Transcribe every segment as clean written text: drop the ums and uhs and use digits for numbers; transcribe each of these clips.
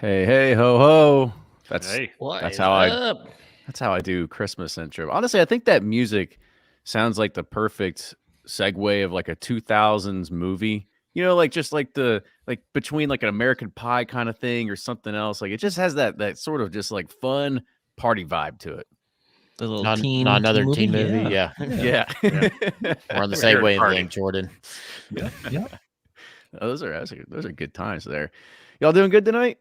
Hey, hey, ho, ho. That's Hey, that's how I do Christmas intro. Honestly, I think that music sounds like the perfect segue of like a 2000s movie. You know, like just like the like between like an American Pie kind of thing or something else. Like it just has that sort of just like fun party vibe to it. The little Not teen another movie? teen movie. Yeah. Yeah. Yeah. We're on the We're same here at party. wavelength, Jordan. Yeah. Oh, those are good times there. Y'all doing good tonight?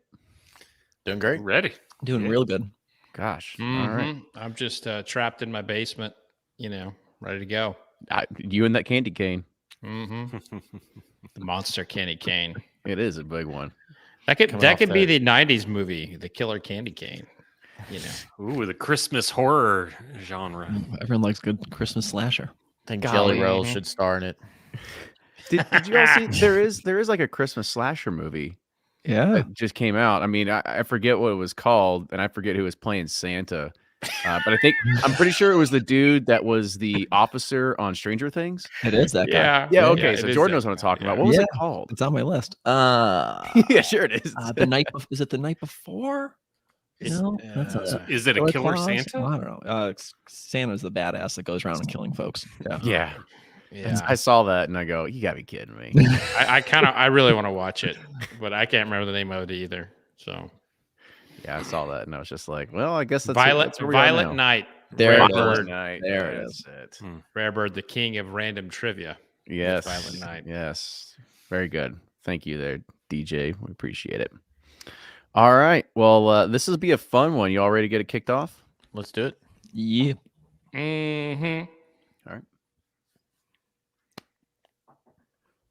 Doing great. Ready. Doing Yeah. real good. Gosh. All right. I'm just trapped in my basement, ready to go. You and that candy cane. The monster candy cane. It is a big one. That could Coming off be that. the '90s movie, The Killer Candy Cane. Ooh, the Christmas horror genre. Everyone likes good Christmas slasher. I think Golly. Jelly Rolls should star in it. Did you all see there is like a Christmas slasher movie Yeah. that just came out. I mean, I forget what it was called, and I forget who was playing Santa. But I'm pretty sure it was the dude that was the officer on Stranger Things. It is that guy. Yeah, okay. it So is Jordan that knows what I'm guy, talking yeah. about. What was it Yeah. called? It's on my list. Yeah, sure it is. The night is it the night before? No, that's not Is it a killer Claus? Santa? I don't know. Santa's the badass that goes around and killing folks. Yeah. Yeah. I saw that and I go, you gotta be kidding me. I really want to watch it, but I can't remember the name of it either. So Yeah, I saw that and I was just like, well, I guess that's Violet where we are now. Night. There Rare it is. Bird, Night. There it That's it. Rare Bird, the king of random trivia. Yes. Violet Night. Yes. Very good. Thank you there, DJ. We appreciate it. All right. Well, this will be a fun one. You all ready to get it kicked off? Let's do it. Yeah. All right.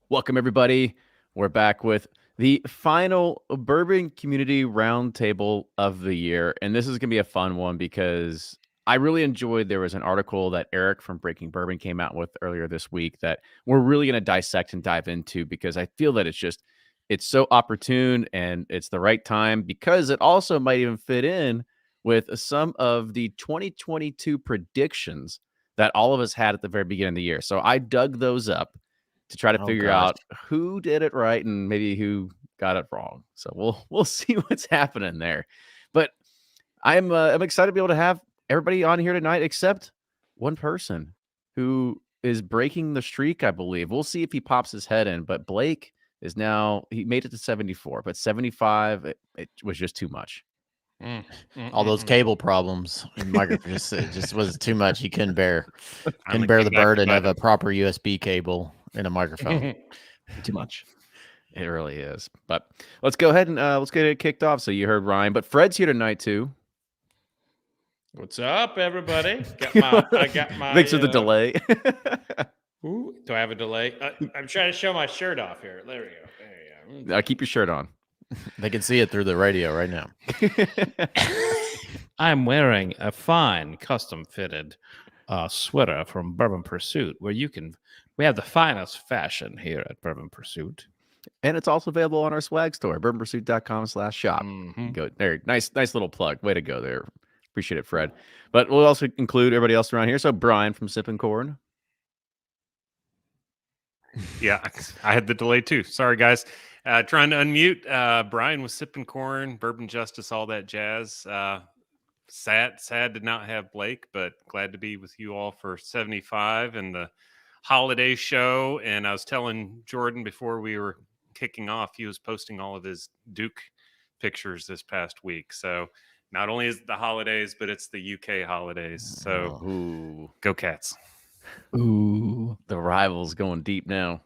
Welcome, everybody. We're back with the final Bourbon Community Roundtable of the year. And this is going to be a fun one because I really enjoyed there was an article that Eric from Breaking Bourbon came out with earlier this week that we're really going to dissect and dive into because I feel that it's so opportune and it's the right time because it also might even fit in with some of the 2022 predictions that all of us had at the very beginning of the year. So I dug those up to try to figure out who did it right and maybe who got it wrong. So we'll see what's happening there. But I'm excited to be able to have everybody on here tonight except one person who is breaking the streak, I believe. We'll see if he pops his head in, but Blake is now, he made it to 74, but 75, it was just too much. All those cable problems in microphone just was too much. He couldn't bear Finally the came back to burden bite of a him. proper USB cable in a microphone. Too much. It really is. But let's go ahead and let's get it kicked off. So you heard Ryan, but Fred's here tonight too. What's up, everybody? I got my. Thanks for the delay. Ooh, do I have a delay? I'm trying to show my shirt off here. There we go. There you go. Keep your shirt on. They can see it through the radio right now. I'm wearing a fine custom fitted sweater from Bourbon Pursuit, where we have the finest fashion here at Bourbon Pursuit. And it's also available on our swag store, bourbonpursuit.com/shop. Go there. Nice little plug. Way to go there. Appreciate it, Fred. But we'll also include everybody else around here. So Brian from Sippin' Corn. Yeah, I had the delay too. Sorry, guys. Trying to unmute. Brian was sipping corn, bourbon justice, all that jazz. Sad to not have Blake, but glad to be with you all for 75 and the holiday show. And I was telling Jordan before we were kicking off, he was posting all of his Duke pictures this past week. So not only is it the holidays, but it's the UK holidays. So Ooh, go Cats. Ooh. the rivals going deep now.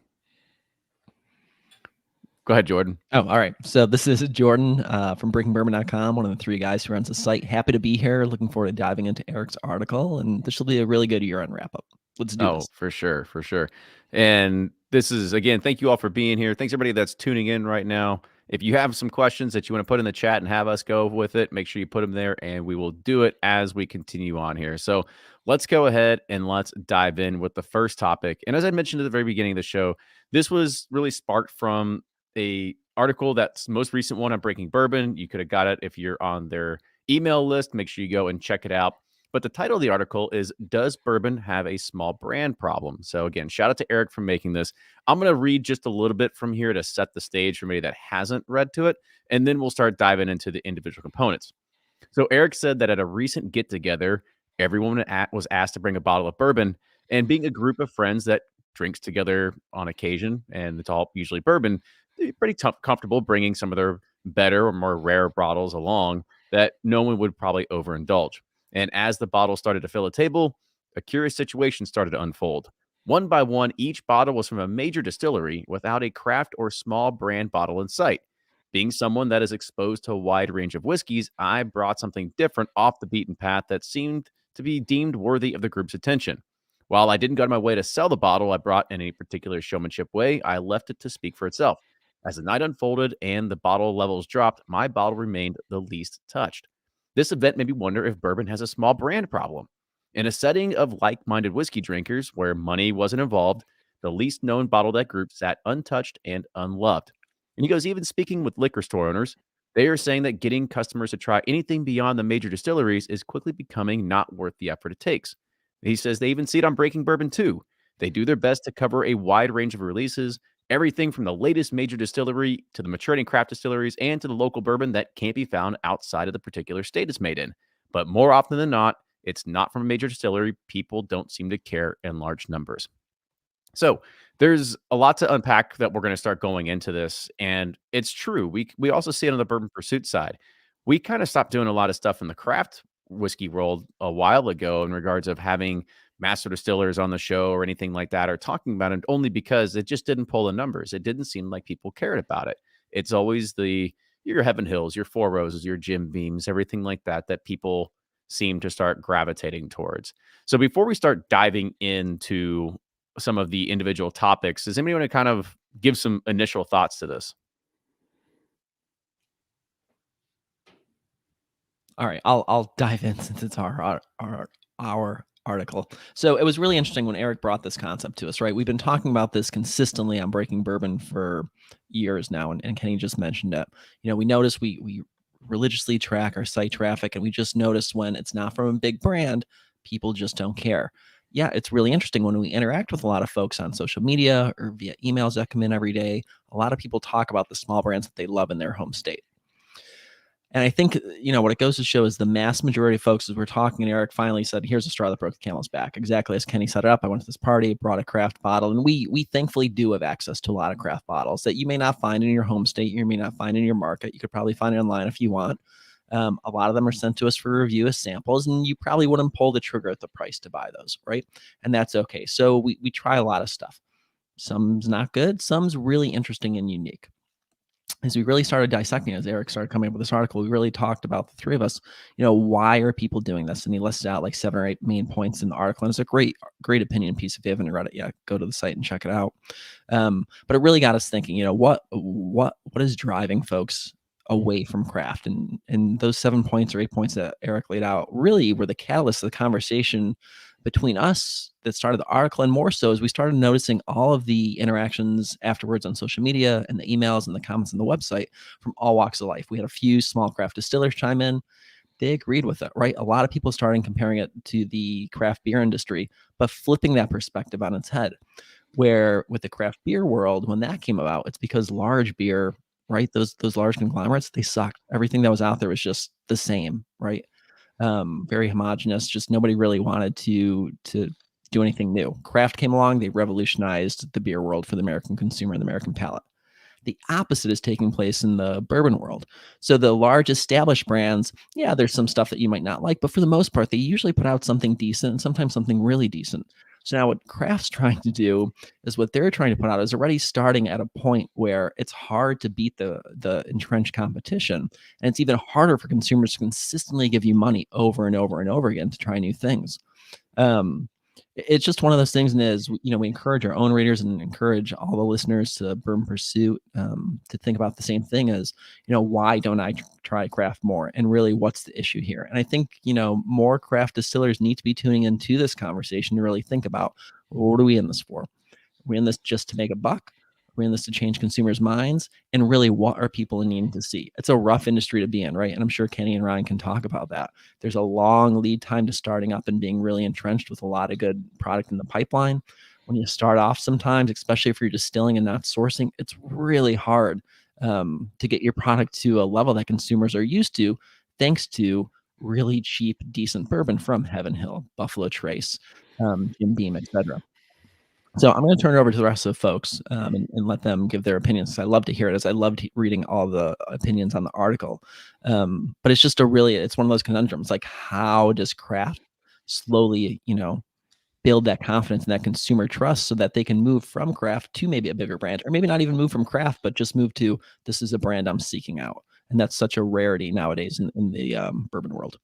Go ahead, Jordan. Oh, all right. So this is Jordan from BreakingBourbon.com, one of the three guys who runs the site. Happy to be here. Looking forward to diving into Eric's article, and this will be a really good year-end wrap-up. Let's do this. For sure. And this is, again, thank you all for being here. Thanks, everybody that's tuning in right now. If you have some questions that you want to put in the chat and have us go with it, make sure you put them there, and we will do it as we continue on here. So let's go ahead and let's dive in with the first topic. And as I mentioned at the very beginning of the show, this was really sparked from a article that's most recent one on Breaking Bourbon. You could have got it if you're on their email list. Make sure you go and check it out. But the title of the article is Does Bourbon Have a Small Brand Problem? So, again, shout out to Eric for making this. I'm going to read just a little bit from here to set the stage for anybody that hasn't read to it, and then we'll start diving into the individual components. So, Eric said that at a recent get together, everyone was asked to bring a bottle of bourbon, and being a group of friends that drinks together on occasion, and it's all usually bourbon, they're pretty comfortable bringing some of their better or more rare bottles along that no one would probably overindulge. And as the bottles started to fill a table, a curious situation started to unfold. One by one, each bottle was from a major distillery without a craft or small brand bottle in sight. Being someone that is exposed to a wide range of whiskeys, I brought something different off the beaten path that seemed to be deemed worthy of the group's attention. While I didn't go out of my way to sell the bottle I brought in any particular showmanship way, I left it to speak for itself. As the night unfolded and the bottle levels dropped, my bottle remained the least touched. This event made me wonder if bourbon has a small brand problem. In a setting of like minded whiskey drinkers where money wasn't involved, the least known bottle of that group sat untouched and unloved. And he goes, even speaking with liquor store owners, they are saying that getting customers to try anything beyond the major distilleries is quickly becoming not worth the effort it takes. He says they even see it on Breaking Bourbon too. They do their best to cover a wide range of releases, everything from the latest major distillery to the maturing craft distilleries and to the local bourbon that can't be found outside of the particular state it's made in. But more often than not, it's not from a major distillery. People don't seem to care in large numbers. So there's a lot to unpack that we're going to start going into this, and it's true. We also see it on the Bourbon Pursuit side. We kind of stopped doing a lot of stuff in the craft whiskey world a while ago in regards of having master distillers on the show or anything like that, or talking about it, only because it just didn't pull the numbers. It didn't seem like people cared about it. It's always your Heaven Hills, your Four Roses, your Jim Beams, everything like that that people seem to start gravitating towards. So before we start diving into some of the individual topics, does anybody want to kind of give some initial thoughts to this? All right, I'll dive in since it's our article. So it was really interesting when Eric brought this concept to us, right? We've been talking about this consistently on Breaking Bourbon for years now, and Kenny just mentioned it. You know, we notice we religiously track our site traffic, and we just noticed when it's not from a big brand, people just don't care. Yeah, it's really interesting when we interact with a lot of folks on social media or via emails that come in every day. A lot of people talk about the small brands that they love in their home state. And I think, you know, what it goes to show is the mass majority of folks, as we're talking, and Eric finally said, here's a straw that broke the camel's back. Exactly as Kenny set it up. I went to this party, brought a craft bottle, and we thankfully do have access to a lot of craft bottles that you may not find in your home state. You may not find in your market. You could probably find it online if you want. A lot of them are sent to us for review as samples, and you probably wouldn't pull the trigger at the price to buy those, right? And that's okay. So we try a lot of stuff. Some's not good. Some's really interesting and unique. As we really started dissecting, as Eric started coming up with this article, we really talked about, the three of us, you know, why are people doing this? And he listed out like 7 or 8 main points in the article. And it's a great opinion piece. If you haven't read it yet, go to the site and check it out. But it really got us thinking, you know, what is driving folks away from craft? And those 7 points or 8 points that Eric laid out really were the catalyst of the conversation between us that started the article, and more so as we started noticing all of the interactions afterwards on social media and the emails and the comments on the website from all walks of life. We had a few small craft distillers chime in. They agreed with it, right? A lot of people started comparing it to the craft beer industry, but flipping that perspective on its head, where with the craft beer world, when that came about, it's because large beer, right? Those large conglomerates, they sucked. Everything that was out there was just the same, right? Very homogenous. Just nobody really wanted to do anything new. Craft came along, they revolutionized the beer world for the American consumer and the American palate. The opposite is taking place in the bourbon world. So the large established brands, yeah, there's some stuff that you might not like, but for the most part, they usually put out something decent and sometimes something really decent. So now what Craft's trying to do is what they're trying to put out is already starting at a point where it's hard to beat the entrenched competition. And it's even harder for consumers to consistently give you money over and over and over again to try new things. It's just one of those things, and is, you know, we encourage our own readers and encourage all the listeners to Bourbon Pursuit to think about the same thing as, you know, why don't I try craft more? And really, what's the issue here? And I think, you know, more craft distillers need to be tuning into this conversation to really think about, well, what are we in this for? Are we in this just to make a buck? We're in this to change consumers' minds, and really, what are people needing to see? It's a rough industry to be in, right? And I'm sure Kenny and Ryan can talk about that. There's a long lead time to starting up and being really entrenched with a lot of good product in the pipeline. When you start off, sometimes, especially if you're distilling and not sourcing, it's really hard to get your product to a level that consumers are used to, thanks to really cheap, decent bourbon from Heaven Hill, Buffalo Trace, Jim Beam, etc. So I'm going to turn it over to the rest of the folks and let them give their opinions. I love to hear it, as I loved reading all the opinions on the article. But it's just it's one of those conundrums. Like, how does craft slowly, build that confidence and that consumer trust so that they can move from craft to maybe a bigger brand, or maybe not even move from craft, but just move to, this is a brand I'm seeking out. And that's such a rarity nowadays in the bourbon world.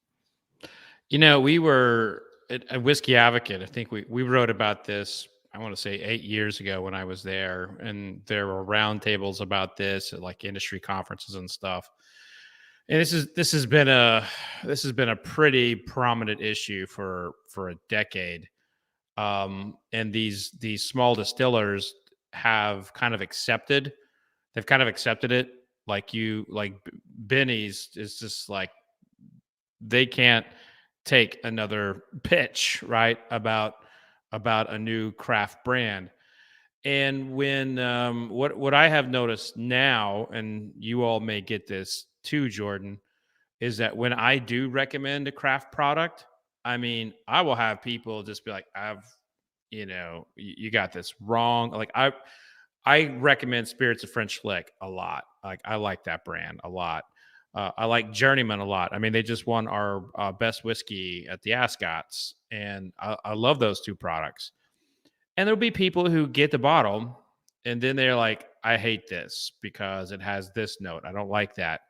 We were at Whiskey Advocate. I think we wrote about this, I want to say 8 years ago when I was there, and there were roundtables about this at like industry conferences and stuff. And this has been a pretty prominent issue for a decade. And these small distillers have kind of accepted it. Like Benny's is just like, they can't take another pitch, right, about a new craft brand. And when what I have noticed now, and you all may get this too, Jordan, is that when I do recommend a craft product, I mean, I will have people just be like, you got this wrong. Like, I recommend Spirits of French Lick a lot. Like, I like that brand a lot. I like Journeyman a lot. I mean, they just won our best whiskey at the Ascots, and I love those two products. And there'll be people who get the bottle, and then they're like, I hate this because it has this note. I don't like that.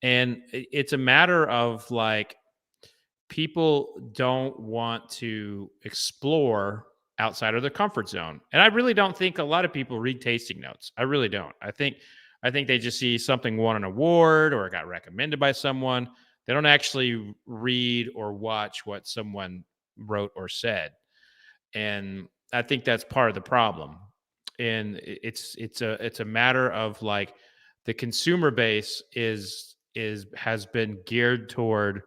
And it's a matter of like, people don't want to explore outside of their comfort zone. And I really don't think a lot of people read tasting notes. I really don't. I think they just see something won an award or got recommended by someone. They don't actually read or watch what someone wrote or said. And I think that's part of the problem. And it's a matter of like, the consumer base has been geared toward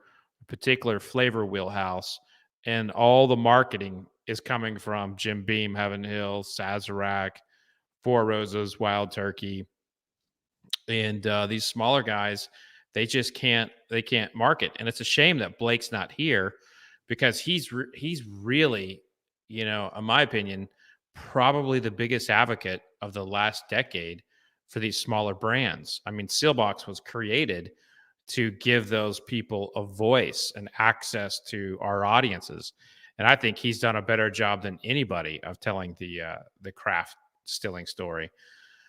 a particular flavor wheelhouse, and all the marketing is coming from Jim Beam, Heaven Hill, Sazerac, Four Roses, Wild Turkey, and these smaller guys, they can't market. And it's a shame that Blake's not here, because he's really, in my opinion, probably the biggest advocate of the last decade for these smaller brands. I mean, Sealbox was created to give those people a voice and access to our audiences. And I think he's done a better job than anybody of telling the craft stilling story.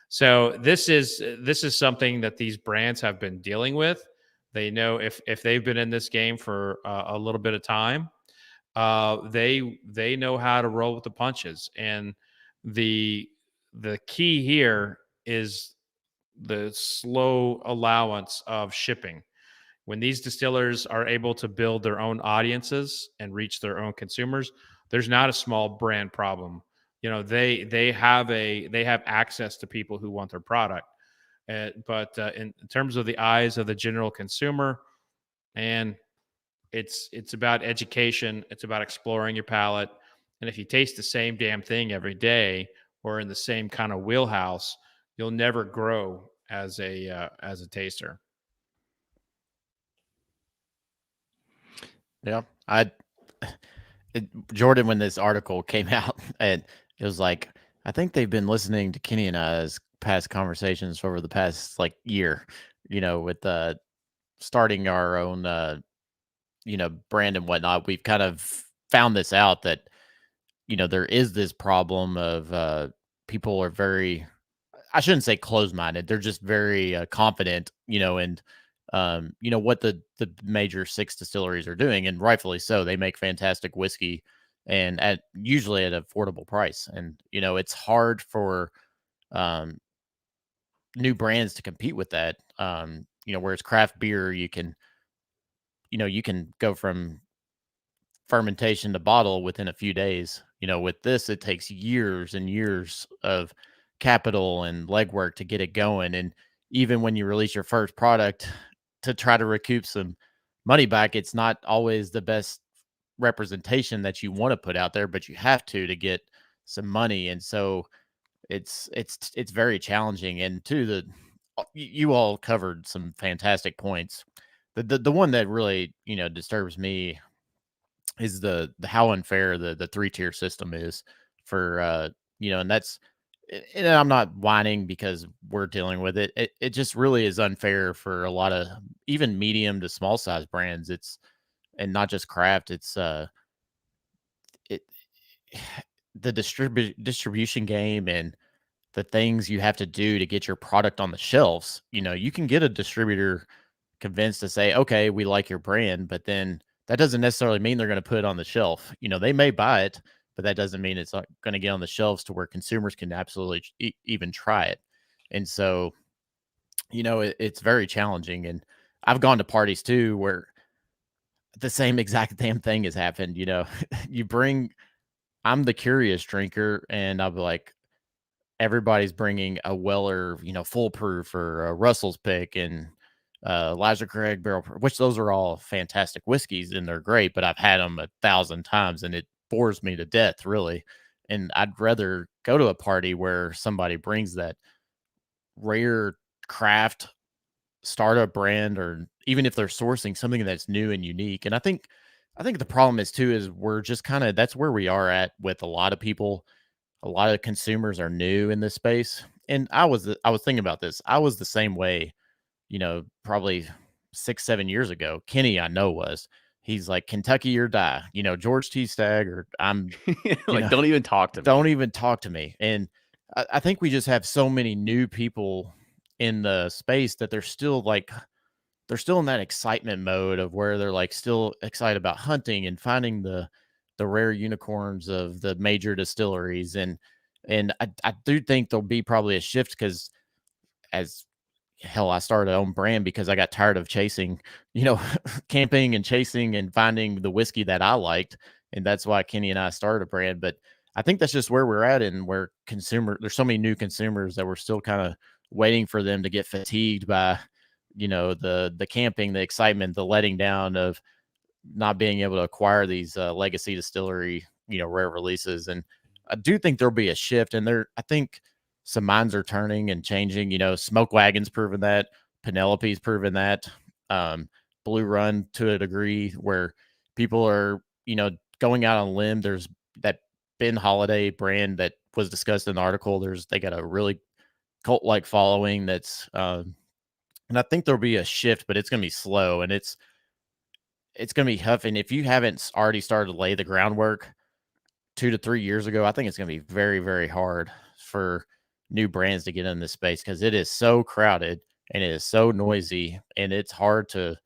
So this is something that these brands have been dealing with. They know, if they've been in this game for a little bit of time, they know how to roll with the punches. And the key here is the slow allowance of shipping. When these distillers are able to build their own audiences and reach their own consumers, there's not a small brand problem. They have access to people who want their product. But in terms of the eyes of the general consumer, and it's about education. It's about exploring your palate. And if you taste the same damn thing every day, or in the same kind of wheelhouse, you'll never grow as a taster. Yeah, Jordan, when this article came out, and it was like, I think they've been listening to Kenny and I's past conversations over the past like year, with starting our own brand and whatnot. We've kind of found this out that there is this problem of people are very, I shouldn't say closed-minded. They're just very confident, and what the major 6 distilleries are doing, and rightfully so. They make fantastic whiskey, and usually at an affordable price. And it's hard for new brands to compete with that. Whereas craft beer, you can go from fermentation to bottle within a few days. With this, it takes years and years of capital and legwork to get it going. And even when you release your first product to try to recoup some money back, it's not always the best representation that you want to put out there, but you have to get some money. And so it's very challenging. And to the you all covered some fantastic points. The one that really, disturbs me is the how unfair the 3-tier system is for and that's and I'm not whining because we're dealing with it. It just really is unfair for a lot of even medium to small size brands. It's and not just craft. It's it the distribution game and the things you have to do to get your product on the shelves. You can get a distributor convinced to say, okay, we like your brand, but then that doesn't necessarily mean they're going to put it on the shelf. They may buy it, but that doesn't mean it's not going to get on the shelves to where consumers can absolutely even try it. And so, it's very challenging. And I've gone to parties too where the same exact damn thing has happened. You bring, I'm the curious drinker, and I'll be like, everybody's bringing a Weller, foolproof or a Russell's Pick and Elijah Craig barrel, which those are all fantastic whiskeys and they're great, but I've had them 1,000 times and it bores me to death, really. And I'd rather go to a party where somebody brings that rare craft startup brand, or even if they're sourcing something that's new and unique. And I think the problem is too, is we're just kind of, that's where we are at with a lot of people. A lot of consumers are new in this space. And I was thinking about this. I was the same way, probably 6, 7 years ago. Kenny, I know, was. He's like, Kentucky or die, George T. Stagg, or I'm like, don't even talk to me. Don't even talk to me. And I think we just have so many new people in the space that they're still in that excitement mode of where they're like still excited about hunting and finding the rare unicorns of the major distilleries. And I do think there'll be probably a shift because as hell, I started my own brand because I got tired of chasing, camping and chasing and finding the whiskey that I liked. And that's why Kenny and I started a brand. But I think that's just where we're at, and where there's so many new consumers that we're still kind of waiting for them to get fatigued by, the camping, the excitement, the letting down of not being able to acquire these legacy distillery, rare releases. And I do think there'll be a shift, and I think some minds are turning and changing. Smoke Wagon's proven that, Penelope's proven that, Blue Run to a degree, where people are, going out on a limb. There's that Ben Holiday brand that was discussed in the article. They got a really cult-like following that's, and I think there'll be a shift, but it's going to be slow, and it's going to be tough. And if you haven't already started to lay the groundwork 2 to 3 years ago, I think it's going to be very, very hard for new brands to get in this space, because it is so crowded and it is so noisy, and it's hard to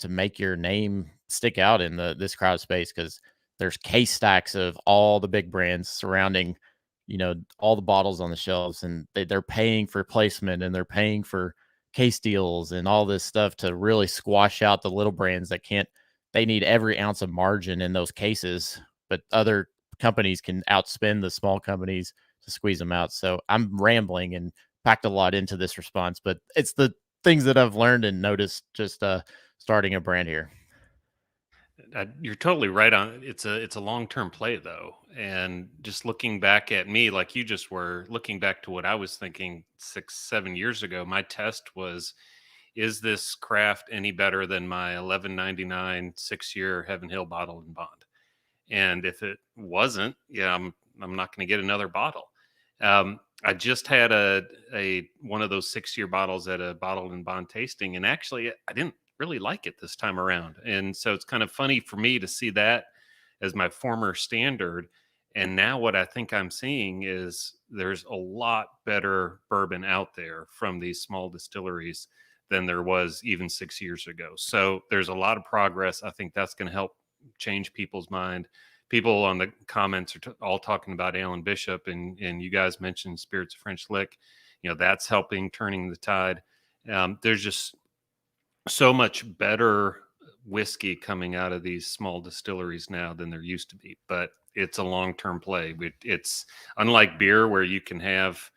make your name stick out in this crowded space, because there's case stacks of all the big brands surrounding, all the bottles on the shelves, and they're paying for placement, and they're paying for case deals and all this stuff to really squash out the little brands that can't. They need every ounce of margin in those cases, but other companies can outspend the small companies to squeeze them out. So I'm rambling and packed a lot into this response, but it's the things that I've learned and noticed just starting a brand here. You're totally right on. It's a long-term play though. And just looking back at me, like you just were looking back to what I was thinking 6, 7 years ago, my test was, is this craft any better than my $11.99 6-year Heaven Hill bottle and bond? And if it wasn't, I'm not going to get another bottle. I just had a one of those 6-year bottles at a bottled and bond tasting, and actually I didn't really like it this time around. And so it's kind of funny for me to see that as my former standard. And now what I think I'm seeing is there's a lot better bourbon out there from these small distilleries than there was even 6 years ago. So there's a lot of progress. I think that's going to help change people's mind. People on the comments are all talking about Alan Bishop, and you guys mentioned Spirits of French Lick. That's helping, turning the tide. There's just so much better whiskey coming out of these small distilleries now than there used to be, but it's a long-term play. It's unlike beer, where you can have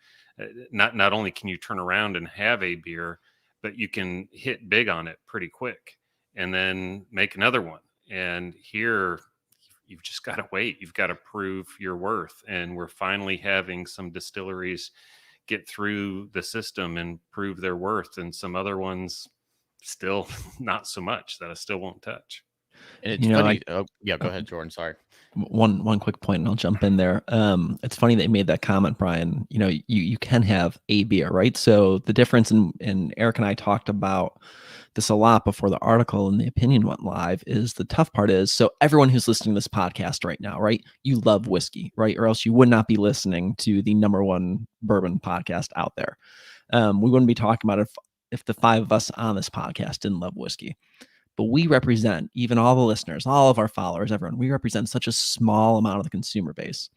Not only can you turn around and have a beer, but you can hit big on it pretty quick and then make another one. And here, you've just got to wait. You've got to prove your worth. And we're finally having some distilleries get through the system and prove their worth, and some other ones still not so much, that I still won't touch. And it's You know, funny. Oh, yeah, go ahead, Jordan. Sorry. one quick point, and I'll jump in there. It's funny that you made that comment, Brian. You know, you can have a beer, right? So the difference in Eric and I talked about this a lot before the article and the opinion went live, is the tough part is, so everyone who's listening to this podcast right now, right? You love whiskey, right? Or else you would not be listening to the #1 bourbon podcast out there. We wouldn't be talking about it if the 5 of us on this podcast didn't love whiskey. But we represent, even all the listeners, all of our followers, everyone, we represent such a small amount of the consumer base.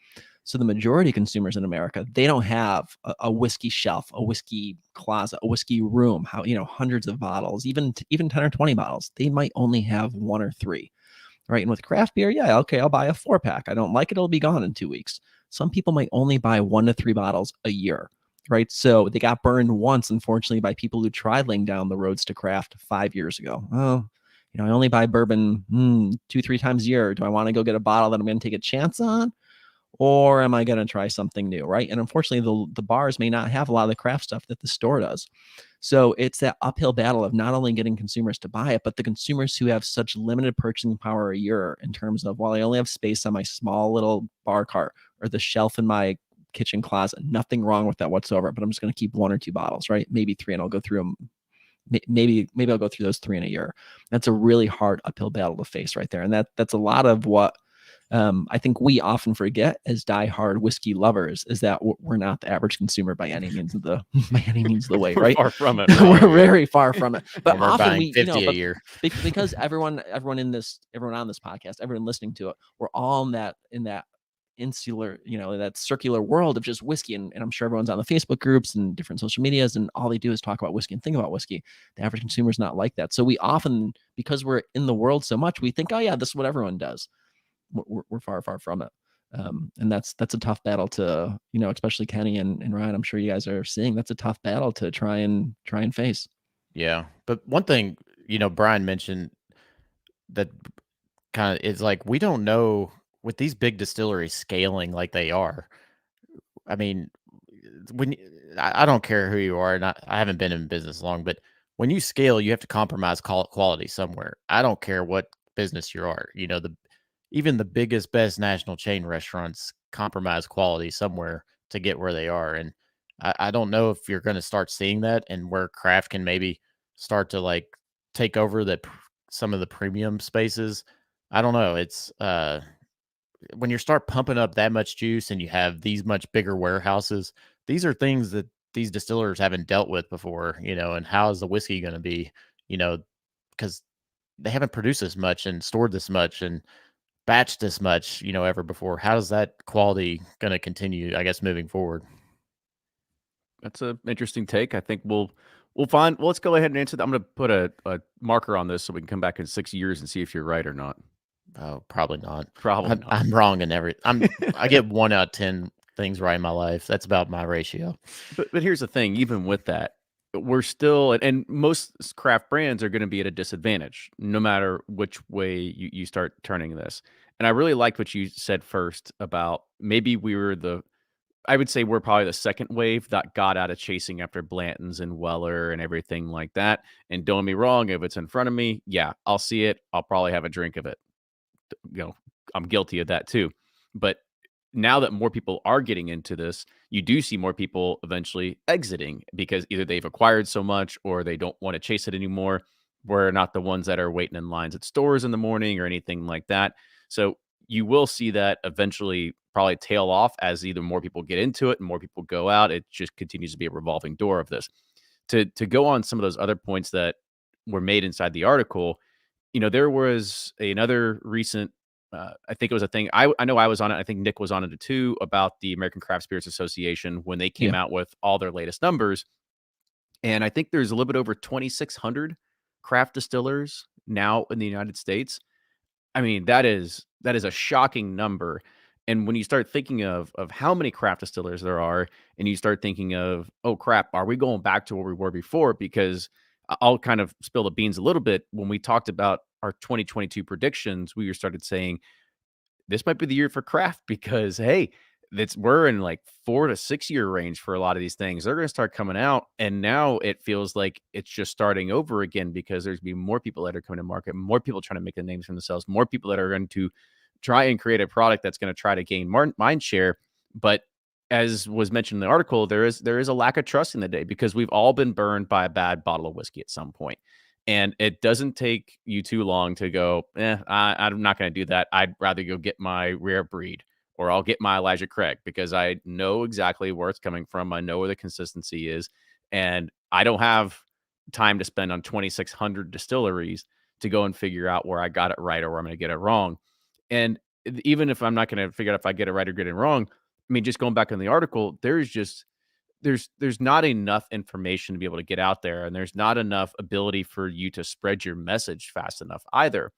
So the majority of consumers in America, they don't have a whiskey shelf, a whiskey closet, a whiskey room, how, you know, hundreds of bottles, even 10 or 20 bottles. They might only have 1 or 3, right? And with craft beer, yeah, okay, I'll buy a 4-pack. I don't like it, it'll be gone in 2 weeks. Some people might only buy 1 to 3 bottles a year, right? So they got burned once, unfortunately, by people who tried laying down the roads to craft 5 years ago. Oh, you know, I only buy bourbon 2-3 times a year. Do I want to go get a bottle that I'm going to take a chance on? Or am I going to try something new, right? And unfortunately, the bars may not have a lot of the craft stuff that the store does. So it's that uphill battle of not only getting consumers to buy it, but the consumers who have such limited purchasing power a year, in terms of, well, I only have space on my small little bar cart or the shelf in my kitchen closet. Nothing wrong with that whatsoever, but I'm just going to keep 1 or 2 bottles, right? Maybe 3, and I'll go through them. Maybe I'll go through those 3 in a year. That's a really hard uphill battle to face right there. And that's a lot of what I think we often forget as diehard whiskey lovers, is that we're not the average consumer by any means of the way, We're right? far from it. We're Right? very far from it. But And we're often buying we, 50 a but year. because everyone on this podcast, everyone listening to it, we're all in that insular, you know, that circular world of just whiskey. And I'm sure everyone's on the Facebook groups and different social medias, and all they do is talk about whiskey and think about whiskey. The average consumer is not like that. So we often, because we're in the world so much, we think, oh yeah, this is what everyone does. We're far from it. And that's a tough battle to, you know, especially Kenny and Ryan, I'm sure you guys are seeing, that's a tough battle to try and face. Yeah. But one thing, you know, Brian mentioned that kind of is like, we don't know with these big distilleries scaling like they are. I mean, when I don't care who you are, and I haven't been in business long, but when you scale, you have to compromise quality somewhere. I don't care what business you are. You know, even the biggest, best national chain restaurants compromise quality somewhere to get where they are. And I don't know if you're going to start seeing that, and where craft can maybe start to like take over some of the premium spaces. I don't know. It's when you start pumping up that much juice and you have these much bigger warehouses, these are things that these distillers haven't dealt with before, you know. And how is the whiskey going to be, you know, because they haven't produced this much and stored this much and batched this much, you know, ever before. How is that quality going to continue, I guess, moving forward? That's an interesting take. I think we'll find. Well, let's go ahead and answer that. I'm going to put a marker on this so we can come back in 6 years and see if you're right or not. Oh, probably not. Probably not. I'm wrong in I get 1 out of 10 things right in my life. That's about my ratio. But here's the thing. Even with that, we're still, and most craft brands are going to be at a disadvantage no matter which way you start turning this. And I really liked what you said first about maybe I would say we're probably the second wave that got out of chasing after Blanton's and Weller and everything like that. And don't get me wrong, if it's in front of me, yeah, I'll see it. I'll probably have a drink of it. You know, I'm guilty of that too. But now that more people are getting into this, you do see more people eventually exiting because either they've acquired so much or they don't want to chase it anymore. We're not the ones that are waiting in lines at stores in the morning or anything like that. So you will see that eventually probably tail off as either more people get into it and more people go out. It just continues to be a revolving door of this. To go on some of those other points that were made inside the article, you know, there was another recent, I think it was a thing. I know I was on it. I think Nick was on it too, about the American Craft Spirits Association when they came out with all their latest numbers. And I think there's a little bit over 2,600 craft distillers now in the United States. I mean, that is a shocking number. And when you start thinking of how many craft distillers there are, and you start thinking of, oh crap, are we going back to where we were before? Because I'll kind of spill the beans a little bit. When we talked about our 2022 predictions, we started saying this might be the year for craft because hey, we're in like 4 to 6 year range for a lot of these things. They're going to start coming out, and now it feels like it's just starting over again because there's be more people that are coming to market, more people trying to make the names for themselves, more people that are going to try and create a product that's going to try to gain mind share. But as was mentioned in the article, there is a lack of trust in the day because we've all been burned by a bad bottle of whiskey at some point. And it doesn't take you too long to go, I'm not going to do that. I'd rather go get my rare breed or I'll get my Elijah Craig because I know exactly where it's coming from. I know where the consistency is. And I don't have time to spend on 2,600 distilleries to go and figure out where I got it right or where I'm going to get it wrong. And even if I'm not going to figure out if I get it right or get it wrong, I mean, just going back in the article, there's not enough information to be able to get out there, and there's not enough ability for you to spread your message fast enough either.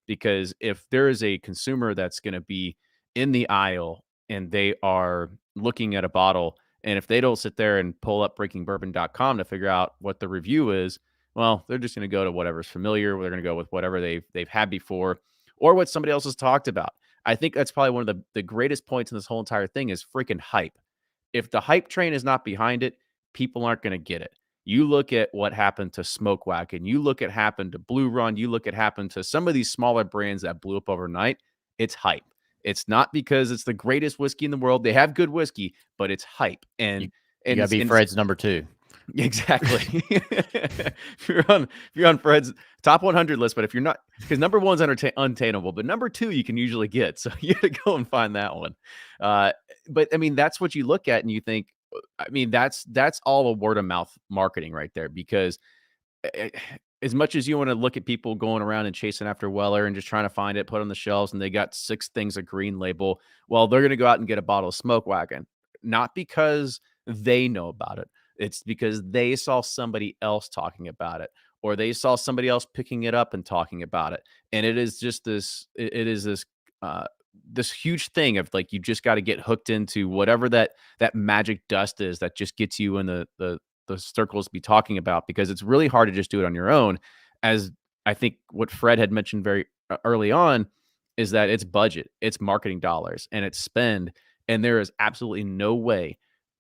Because if there is a consumer that's going to be in the aisle and they are looking at a bottle, and if they don't sit there and pull up breakingbourbon.com to figure out what the review is, well, they're just going to go to whatever's familiar. They're going to go with whatever they've had before or what somebody else has talked about. I think that's probably one of the greatest points in this whole entire thing is freaking hype. If the hype train is not behind it, people aren't going to get it. You look at what happened to Smoke Wagon, you look at happened to Blue Run, you look at happened to some of these smaller brands that blew up overnight. It's hype. It's not because it's the greatest whiskey in the world. They have good whiskey, but it's hype. And You gotta be Fred's number 2. Exactly. if you're on Fred's top 100 list, but if you're not, because number one's untainable, but number 2 you can usually get, so you got to go and find that one. But I mean, that's what you look at and you think, I mean, that's all a word of mouth marketing right there. Because as much as you want to look at people going around and chasing after Weller and just trying to find it, put on the shelves, and they got 6 things of green label, well, they're going to go out and get a bottle of Smoke Wagon, not because they know about it. It's because they saw somebody else talking about it, or they saw somebody else picking it up and talking about it. And it is just this huge thing of like, you just got to get hooked into whatever that magic dust is that just gets you in the circles to be talking about, because it's really hard to just do it on your own. As I think what Fred had mentioned very early on is that it's budget, it's marketing dollars, and it's spend. And there is absolutely no way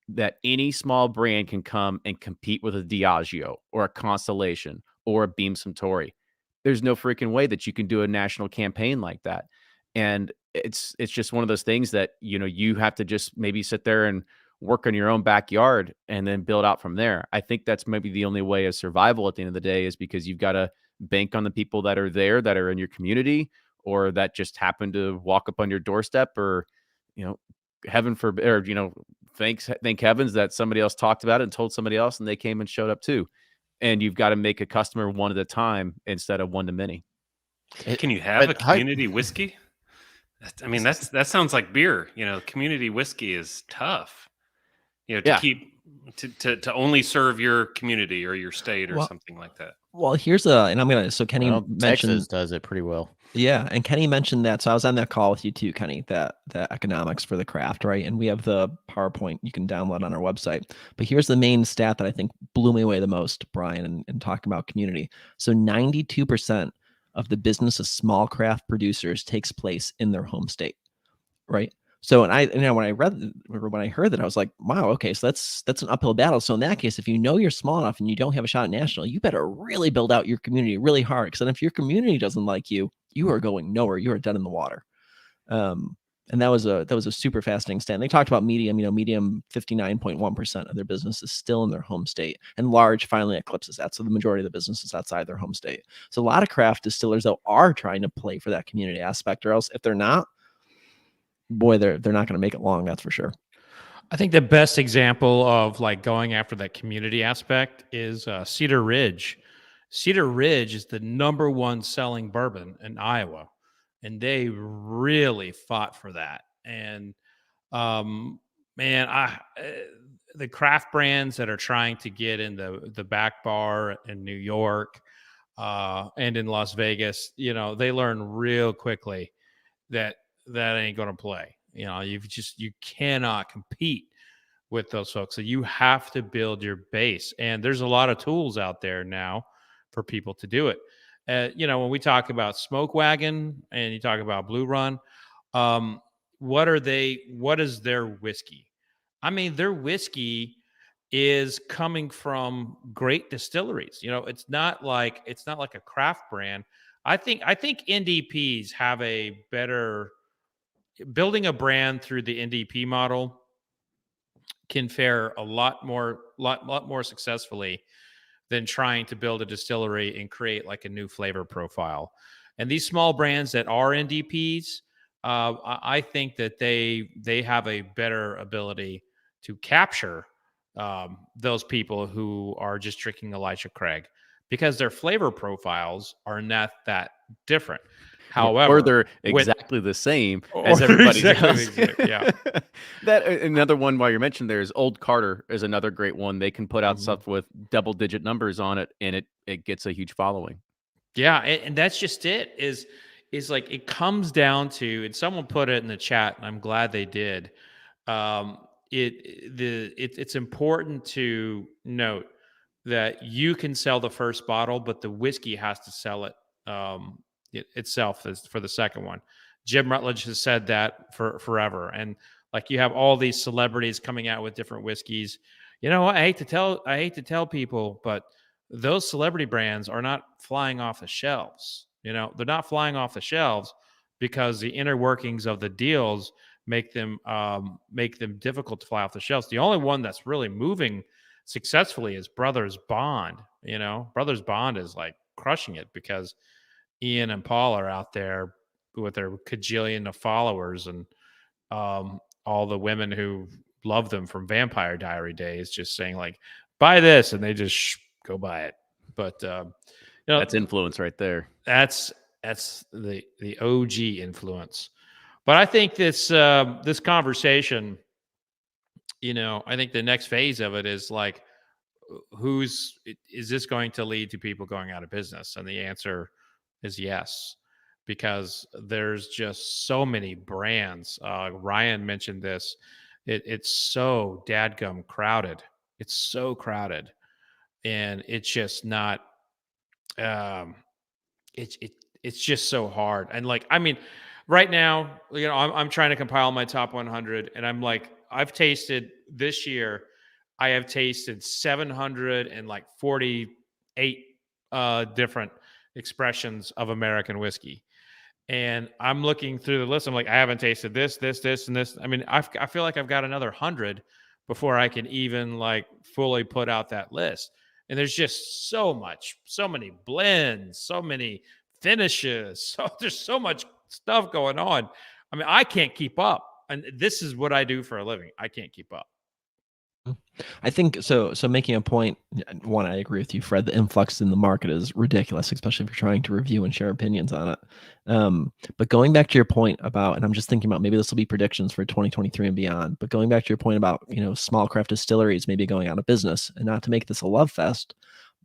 that any small brand can come and compete with a Diageo or a Constellation or a Beam Suntory. There's no freaking way that you can do a national campaign like that. And it's just one of those things that, you know, you have to just maybe sit there and work on your own backyard and then build out from there. I think that's maybe the only way of survival at the end of the day, is because you've got to bank on the people that are there, that are in your community, or that just happen to walk up on your doorstep, or, you know, heaven forbid, or, you know, thank heavens that somebody else talked about it and told somebody else and they came and showed up too. And you've got to make a customer one at a time instead of one to many. Can you have a community whiskey? I mean, that sounds like beer. You know, community whiskey is tough. You know, to keep to only serve your community or your state or something like that. Well, and I'm gonna. So Kenny mentioned Texas does it pretty well. Yeah, and Kenny mentioned that. So I was on that call with you too, Kenny. The economics for the craft, right? And we have the PowerPoint you can download on our website. But here's the main stat that I think blew me away the most, Brian, in talking about community. So 92% of the business of small craft producers takes place in their home state, right? So, when I heard that, I was like, wow, okay, so that's an uphill battle. So in that case, if you know you're small enough and you don't have a shot at national, you better really build out your community really hard. Because then if your community doesn't like you, you are going nowhere. You are dead in the water. And that was a super fascinating stand. They talked about medium, medium 59.1% of their business is still in their home state, and large finally eclipses that. So the majority of the business is outside their home state. So a lot of craft distillers though are trying to play for that community aspect, or else if they're not, boy, they're not going to make it long. That's for sure. I think the best example of like going after that community aspect is Cedar Ridge. Cedar Ridge is the #1 selling bourbon in Iowa, and they really fought for that. And man, the craft brands that are trying to get in the back bar in New York and in Las Vegas, they learn real quickly that ain't going to play. You know, you cannot compete with those folks. So you have to build your base. And there's a lot of tools out there now for people to do it. You know, when we talk about Smoke Wagon and you talk about Blue Run, what is their whiskey? I mean, their whiskey is coming from great distilleries. You know, it's not like a craft brand. I think NDPs have a better building a brand through the NDP model can fare a lot more successfully than trying to build a distillery and create like a new flavor profile. And these small brands that are NDPs, I think that they have a better ability to capture those people who are just drinking Elijah Craig because their flavor profiles are not that different. However, or they're when- exactly the same or as everybody exactly else. the same, yeah. That another one while you're mentioned there is Old Carter is another great one. They can put out Mhm. stuff with double-digit numbers on it, and it gets a huge following. Yeah, and that's just it. Is like it comes down to, and someone put it in the chat, and I'm glad they did. It's important to note that you can sell the first bottle, but the whiskey has to sell itself as for the second one. Jim Rutledge has said that for forever, and like you have all these celebrities coming out with different whiskeys. You know, I hate to tell people, but those celebrity brands are not flying off the shelves. You know, they're not flying off the shelves because the inner workings of the deals make them difficult to fly off the shelves. The only one that's really moving successfully is Brothers Bond. You know, Brothers Bond is like crushing it because Ian and Paul are out there with their cajillion of followers and all the women who love them from Vampire Diary days just saying like, buy this, and they just go buy it. But you know, That's influence right there. that's the OG influence. But I think this conversation, you know, I think the next phase of it is like, is this going to lead to people going out of business? And the answer is yes, because there's just so many brands. Ryan mentioned this. It's so dadgum crowded. It's so crowded, and it's just not. Um, it's just so hard. And like, I mean, right now, you know, I'm trying to compile my top 100, and I'm like, I've tasted this year. I have tasted 748 different expressions of American whiskey. And I'm looking through the list. I'm like, I haven't tasted this, and this. I mean, I feel like I've got another 100 before I can even like fully put out that list. And there's just so many blends, so many finishes. So there's so much stuff going on. I mean, I can't keep up. And this is what I do for a living. I can't keep up. I think so. So making a point, one, I agree with you, Fred. The influx in the market is ridiculous, especially if you're trying to review and share opinions on it. But going back to your point about, and I'm just thinking about maybe this will be predictions for 2023 and beyond. But going back to your point about, you know, small craft distilleries maybe going out of business, and not to make this a love fest,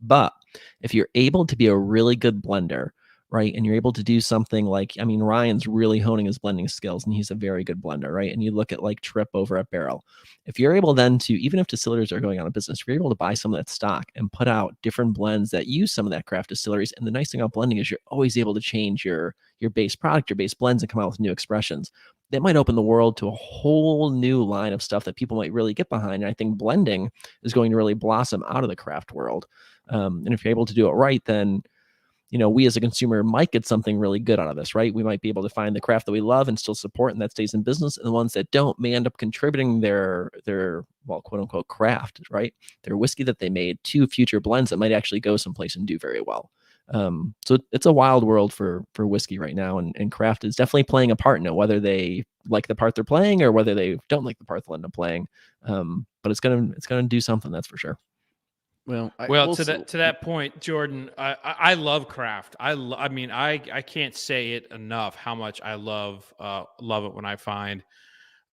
but if you're able to be a really good blender, right, and you're able to do something like, I mean, Ryan's really honing his blending skills, and he's a very good blender, right? And you look at like Trip over at Barrel. If you're able then to, even if distilleries are going out of business, if you're able to buy some of that stock and put out different blends that use some of that craft distilleries, and the nice thing about blending is you're always able to change your base product, your base blends, and come out with new expressions. That might open the world to a whole new line of stuff that people might really get behind. And I think blending is going to really blossom out of the craft world. And if you're able to do it right, then, you know, we as a consumer might get something really good out of this, right? We might be able to find the craft that we love and still support, and that stays in business. And the ones that don't may end up contributing their well, quote unquote craft, right? Their whiskey that they made to future blends that might actually go someplace and do very well. So it's a wild world for whiskey right now, and craft is definitely playing a part in it, whether they like the part they're playing or whether they don't like the part they'll end up playing. But it's gonna do something, that's for sure. Well, To that point, Jordan, I love craft. I mean, I can't say it enough how much I love it when I find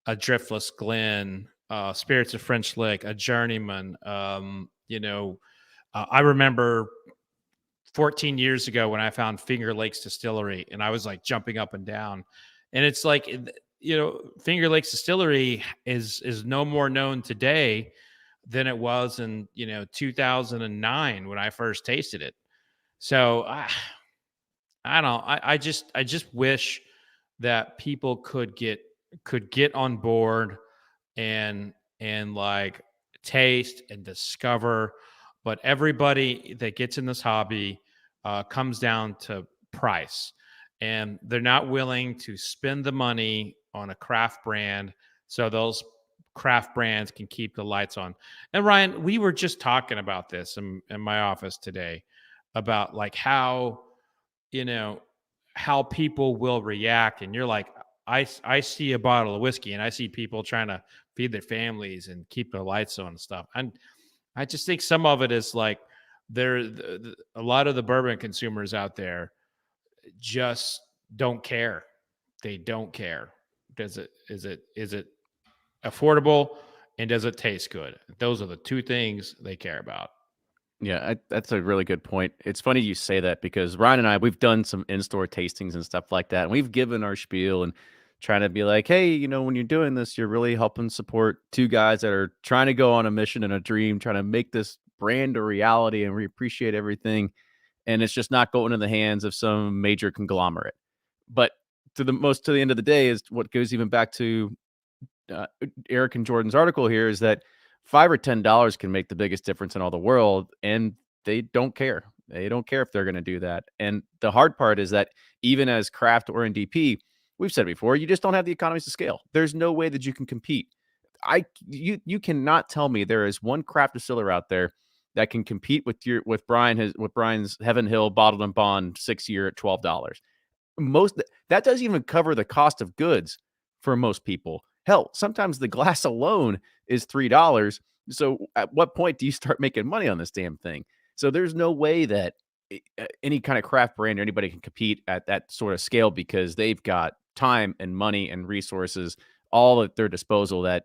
a Driftless Glen, Spirits of French Lick, a Journeyman. You know, I remember 14 years ago when I found Finger Lakes Distillery, and I was like jumping up and down. And it's like Finger Lakes Distillery is no more known today than it was in 2009 when I first tasted it. So I don't. I just wish that people could get on board and like taste and discover. But everybody that gets in this hobby comes down to price, and they're not willing to spend the money on a craft brand so those craft brands can keep the lights on. And Ryan, we were just talking about this in my office today about like how how people will react. And you're like, I see a bottle of whiskey and I see people trying to feed their families and keep their lights on and stuff. And I just think some of it is like a lot of the bourbon consumers out there just don't care. They don't care. Is it affordable, and does it taste good? Those are the two things they care about. Yeah, that's a really good point. It's funny you say that because Ryan and I, we've done some in-store tastings and stuff like that. And we've given our spiel and trying to be like, hey, when you're doing this, you're really helping support two guys that are trying to go on a mission and a dream, trying to make this brand a reality, and we appreciate everything. And it's just not going in the hands of some major conglomerate. But to the end of the day is what goes even back to Eric and Jordan's article here is that $5 or $10 can make the biggest difference in all the world, and they don't care. They don't care if they're going to do that. And the hard part is that even as craft or NDP, we've said before, you just don't have the economies to scale. There's no way that you can compete. You cannot tell me there is one craft distiller out there that can compete with Brian's Heaven Hill bottled and bond 6-year at $12. That doesn't even cover the cost of goods for most people. Hell, sometimes the glass alone is $3. So at what point do you start making money on this damn thing? So there's no way that any kind of craft brand or anybody can compete at that sort of scale because they've got time and money and resources all at their disposal that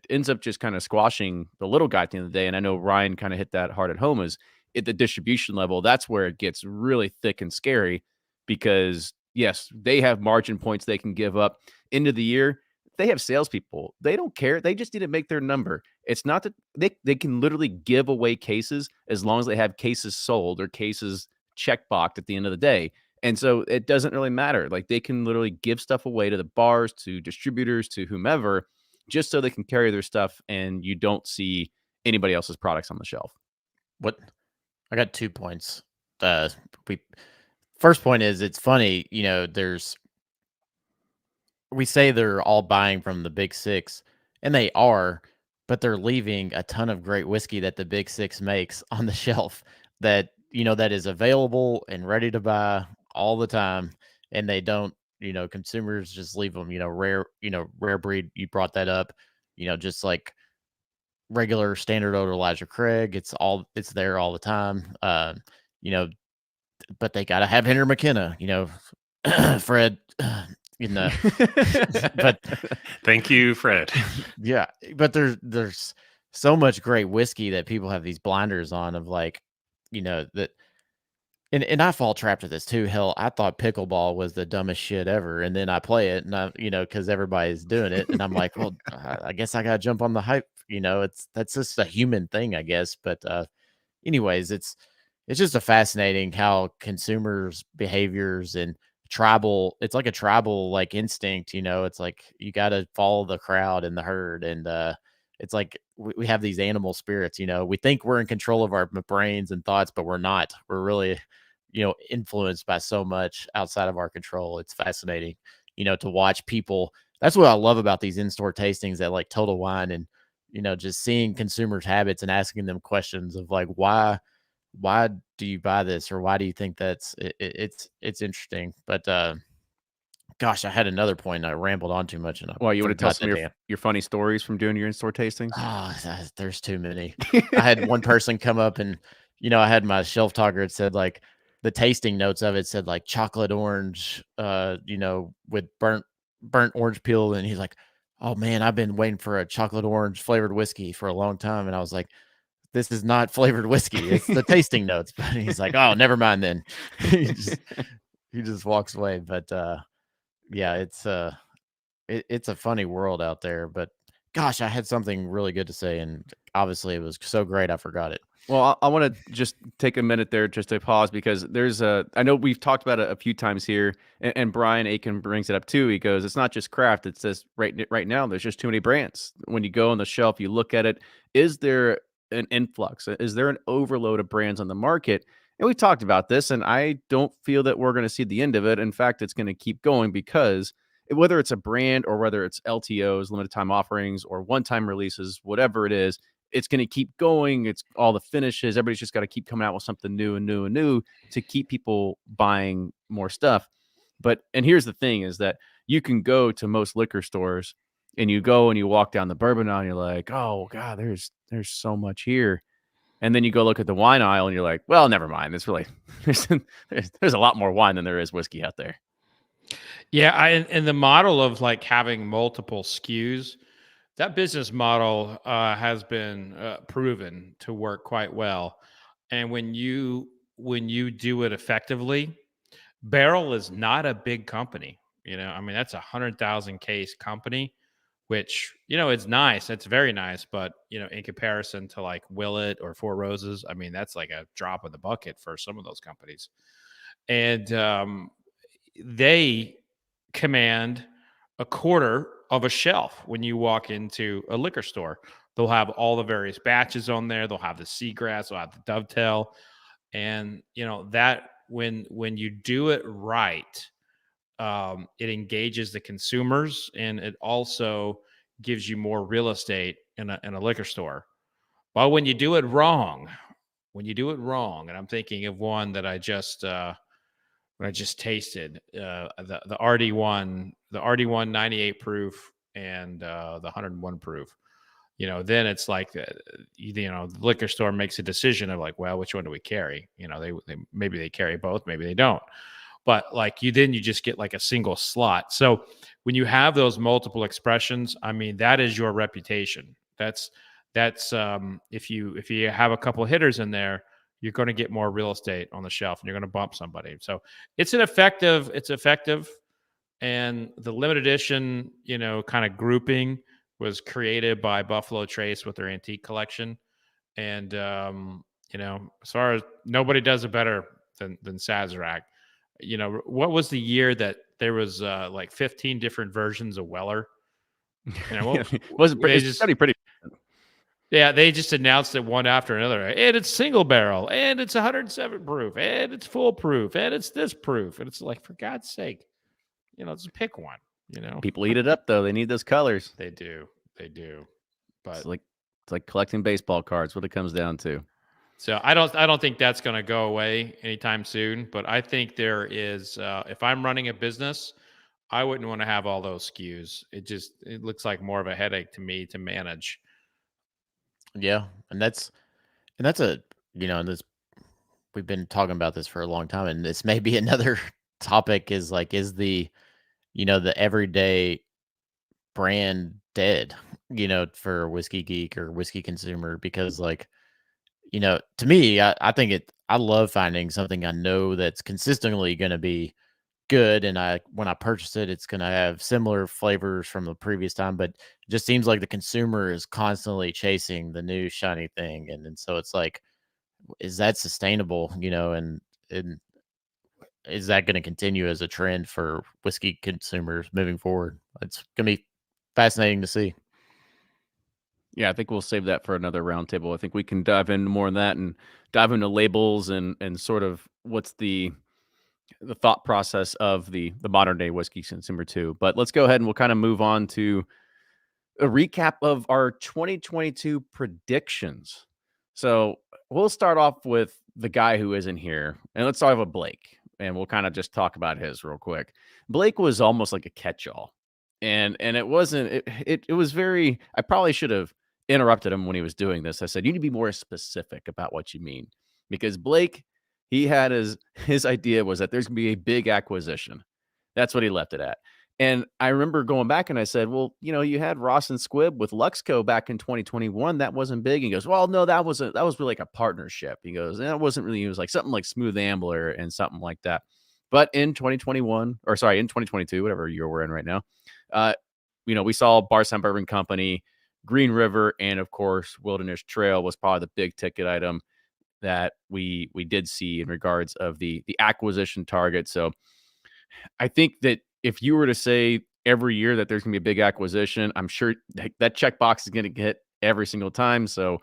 ends up just kind of squashing the little guy at the end of the day. And I know Ryan kind of hit that hard at home is at the distribution level. That's where it gets really thick and scary because yes, they have margin points they can give up into the year. They have salespeople. They don't care. They just need to make their number. It's not that they can literally give away cases as long as they have cases sold or cases checkboxed at the end of the day. And so it doesn't really matter. Like they can literally give stuff away to the bars, to distributors, to whomever, just so they can carry their stuff and you don't see anybody else's products on the shelf. What I got 2 points. First point is it's funny, we say they're all buying from the big six, and they are, but they're leaving a ton of great whiskey that the big six makes on the shelf that, that is available and ready to buy all the time. And they don't, consumers just leave them, rare breed. You brought that up, just like regular standard odor Elijah Craig. It's there all the time. But they got to have Henry McKenna, Fred, but thank you, Fred. Yeah, but there's so much great whiskey that people have these blinders on of like, that, and I fall trapped to this too. Hell, I thought pickleball was the dumbest shit ever, and then I play it, and because everybody's doing it, and I'm like, well, I guess I gotta jump on the hype. That's just a human thing, I guess. But anyways, it's just a fascinating how consumers' behaviors and it's like a tribal like instinct, it's like you got to follow the crowd and the herd. And it's like we have these animal spirits, we think we're in control of our brains and thoughts, but we're not. We're really, influenced by so much outside of our control. It's fascinating, to watch people. That's what I love about these in-store tastings at like Total Wine and, just seeing consumers' habits and asking them questions of like, why do you buy this, or why do you think that's it's interesting. But gosh, I had another point and I rambled on too much. And Well, you want to tell some of your funny stories from doing your in-store tastings? There's too many. I had one person come up and I had my shelf talker. It said like the tasting notes of it said like chocolate orange with burnt orange peel, and he's like, oh man, I've been waiting for a chocolate orange flavored whiskey for a long time. And I was like, this is not flavored whiskey. It's the tasting notes. But he's like, oh, never mind then. he just walks away. But yeah, it's it's a funny world out there. But gosh, I had something really good to say, and obviously it was so great I forgot it. Well, I want to just take a minute there just to pause because there's I know we've talked about it a few times here, and Brian Aiken brings it up too. He goes, it's not just craft. It says right now there's just too many brands. When you go on the shelf, you look at it. Is there an influx? Is there an overload of brands on the market? And we talked about this, and I don't feel that we're going to see the end of it. In fact, it's going to keep going because whether it's a brand or whether it's LTOs, limited time offerings, or one time releases, whatever it is, it's going to keep going. It's all the finishes. Everybody's just got to keep coming out with something new and new and new to keep people buying more stuff. And here's the thing is that you can go to most liquor stores and you go and you walk down the bourbon aisle and you're like, oh God, there's so much here. And then you go look at the wine aisle and you're like, well, never mind. It's really, there's a lot more wine than there is whiskey out there. Yeah, and the model of like having multiple SKUs, that business model has been proven to work quite well. And when you do it effectively, Barrel is not a big company. I mean, that's 100,000 case company, which it's nice. It's very nice, but in comparison to like Willet or Four Roses, I mean, that's like a drop in the bucket for some of those companies. And they command a quarter of a shelf when you walk into a liquor store. They'll have all the various batches on there. They'll have the seagrass, they'll have the dovetail. And that when you do it right, it engages the consumers, and it also gives you more real estate in a liquor store. But when you do it wrong, and I'm thinking of one that I just tasted, the RD1, the RD1 98 proof and the 101 proof. Then it's like the liquor store makes a decision of like, well, which one do we carry? They maybe they carry both, maybe they don't. But like you just get like a single slot. So when you have those multiple expressions, I mean, that is your reputation. That's if you have a couple of hitters in there, you're going to get more real estate on the shelf and you're going to bump somebody. So it's effective. And the limited edition, kind of grouping was created by Buffalo Trace with their antique collection. And, as far as nobody does it better than Sazerac. What was the year that there was like 15 different versions of Weller? It's pretty. Yeah, they just announced it one after another. And it's single barrel, and it's 107 proof, and it's full proof, and it's this proof. And it's like, for God's sake, just pick one. People eat it up though. They need those colors. They do. But it's like collecting baseball cards. What it comes down to. So I don't think that's going to go away anytime soon. But I think there is. If I'm running a business, I wouldn't want to have all those SKUs. It looks like more of a headache to me to manage. Yeah, and that's a this we've been talking about this for a long time, and this may be another topic is the the everyday brand dead for whiskey geek or whiskey consumer, because to me I think I love finding something I know that's consistently going to be good, and when I purchase it, it's going to have similar flavors from the previous time, but it just seems like the consumer is constantly chasing the new shiny thing, and so it's like, is that sustainable? And is that going to continue as a trend for whiskey consumers moving forward? It's going to be fascinating to see. Yeah, I think we'll save that for another roundtable. I think we can dive into more on that and dive into labels and sort of what's the thought process of the modern day whiskey consumer too. But let's go ahead and we'll kind of move on to a recap of our 2022 predictions. So we'll start off with the guy who isn't here, and let's start with Blake, and we'll kind of just talk about his real quick. Blake was almost like a catch-all, and it wasn't. It was very. I probably should have interrupted him when he was doing this. I said, you need to be more specific about what you mean, because Blake, he had his idea was that there's gonna be a big acquisition. That's what he left it at. And I remember going back and I said, well, you had Ross and Squibb with Luxco back in 2021. That wasn't big. He goes, well, no, that was really like a partnership. He goes, that wasn't really, it was like something like Smooth Ambler and something like that. But in 2022, whatever year we're in right now, we saw Barstown Bourbon Company, Green River, and of course Wilderness Trail was probably the big ticket item that we did see in regards of the acquisition target. So I think that if you were to say every year that there's going to be a big acquisition, I'm sure that checkbox is going to get every single time. So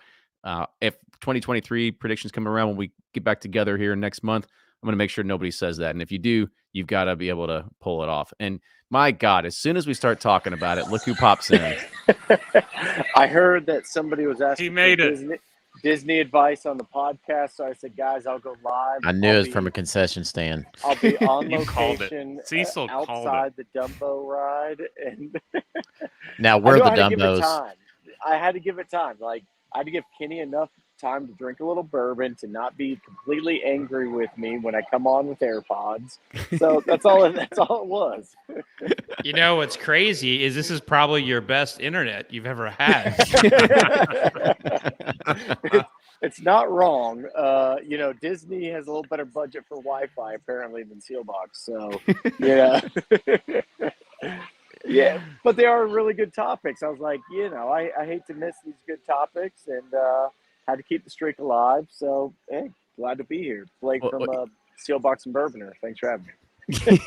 if 2023 predictions come around when we get back together here next month, I'm going to make sure nobody says that. And if you do, you've got to be able to pull it off. And my God, as soon as we start talking about it, look who pops in. I heard that somebody was asking He made for it. Disney advice on the podcast, so I said, guys, I'll go live. I knew it was from a concession stand. I'll be on You called it. location Cecil called it. outside the Dumbo ride, and Now, I where knew the I had to give it Dumbos? time. I had to give it time. Like I had to give Kenny enough time to drink a little bourbon to not be completely angry with me when I come on with AirPods. So that's all. That's all it was. You know what's crazy is this is probably your best internet you've ever had. It's not wrong. Disney has a little better budget for Wi-Fi apparently than Sealbox. So, yeah. Yeah, but they are really good topics. I was like, I hate to miss these good topics, and had to keep the streak alive. So, hey, glad to be here. Blake from Sealbox and Bourboner. Thanks for having me.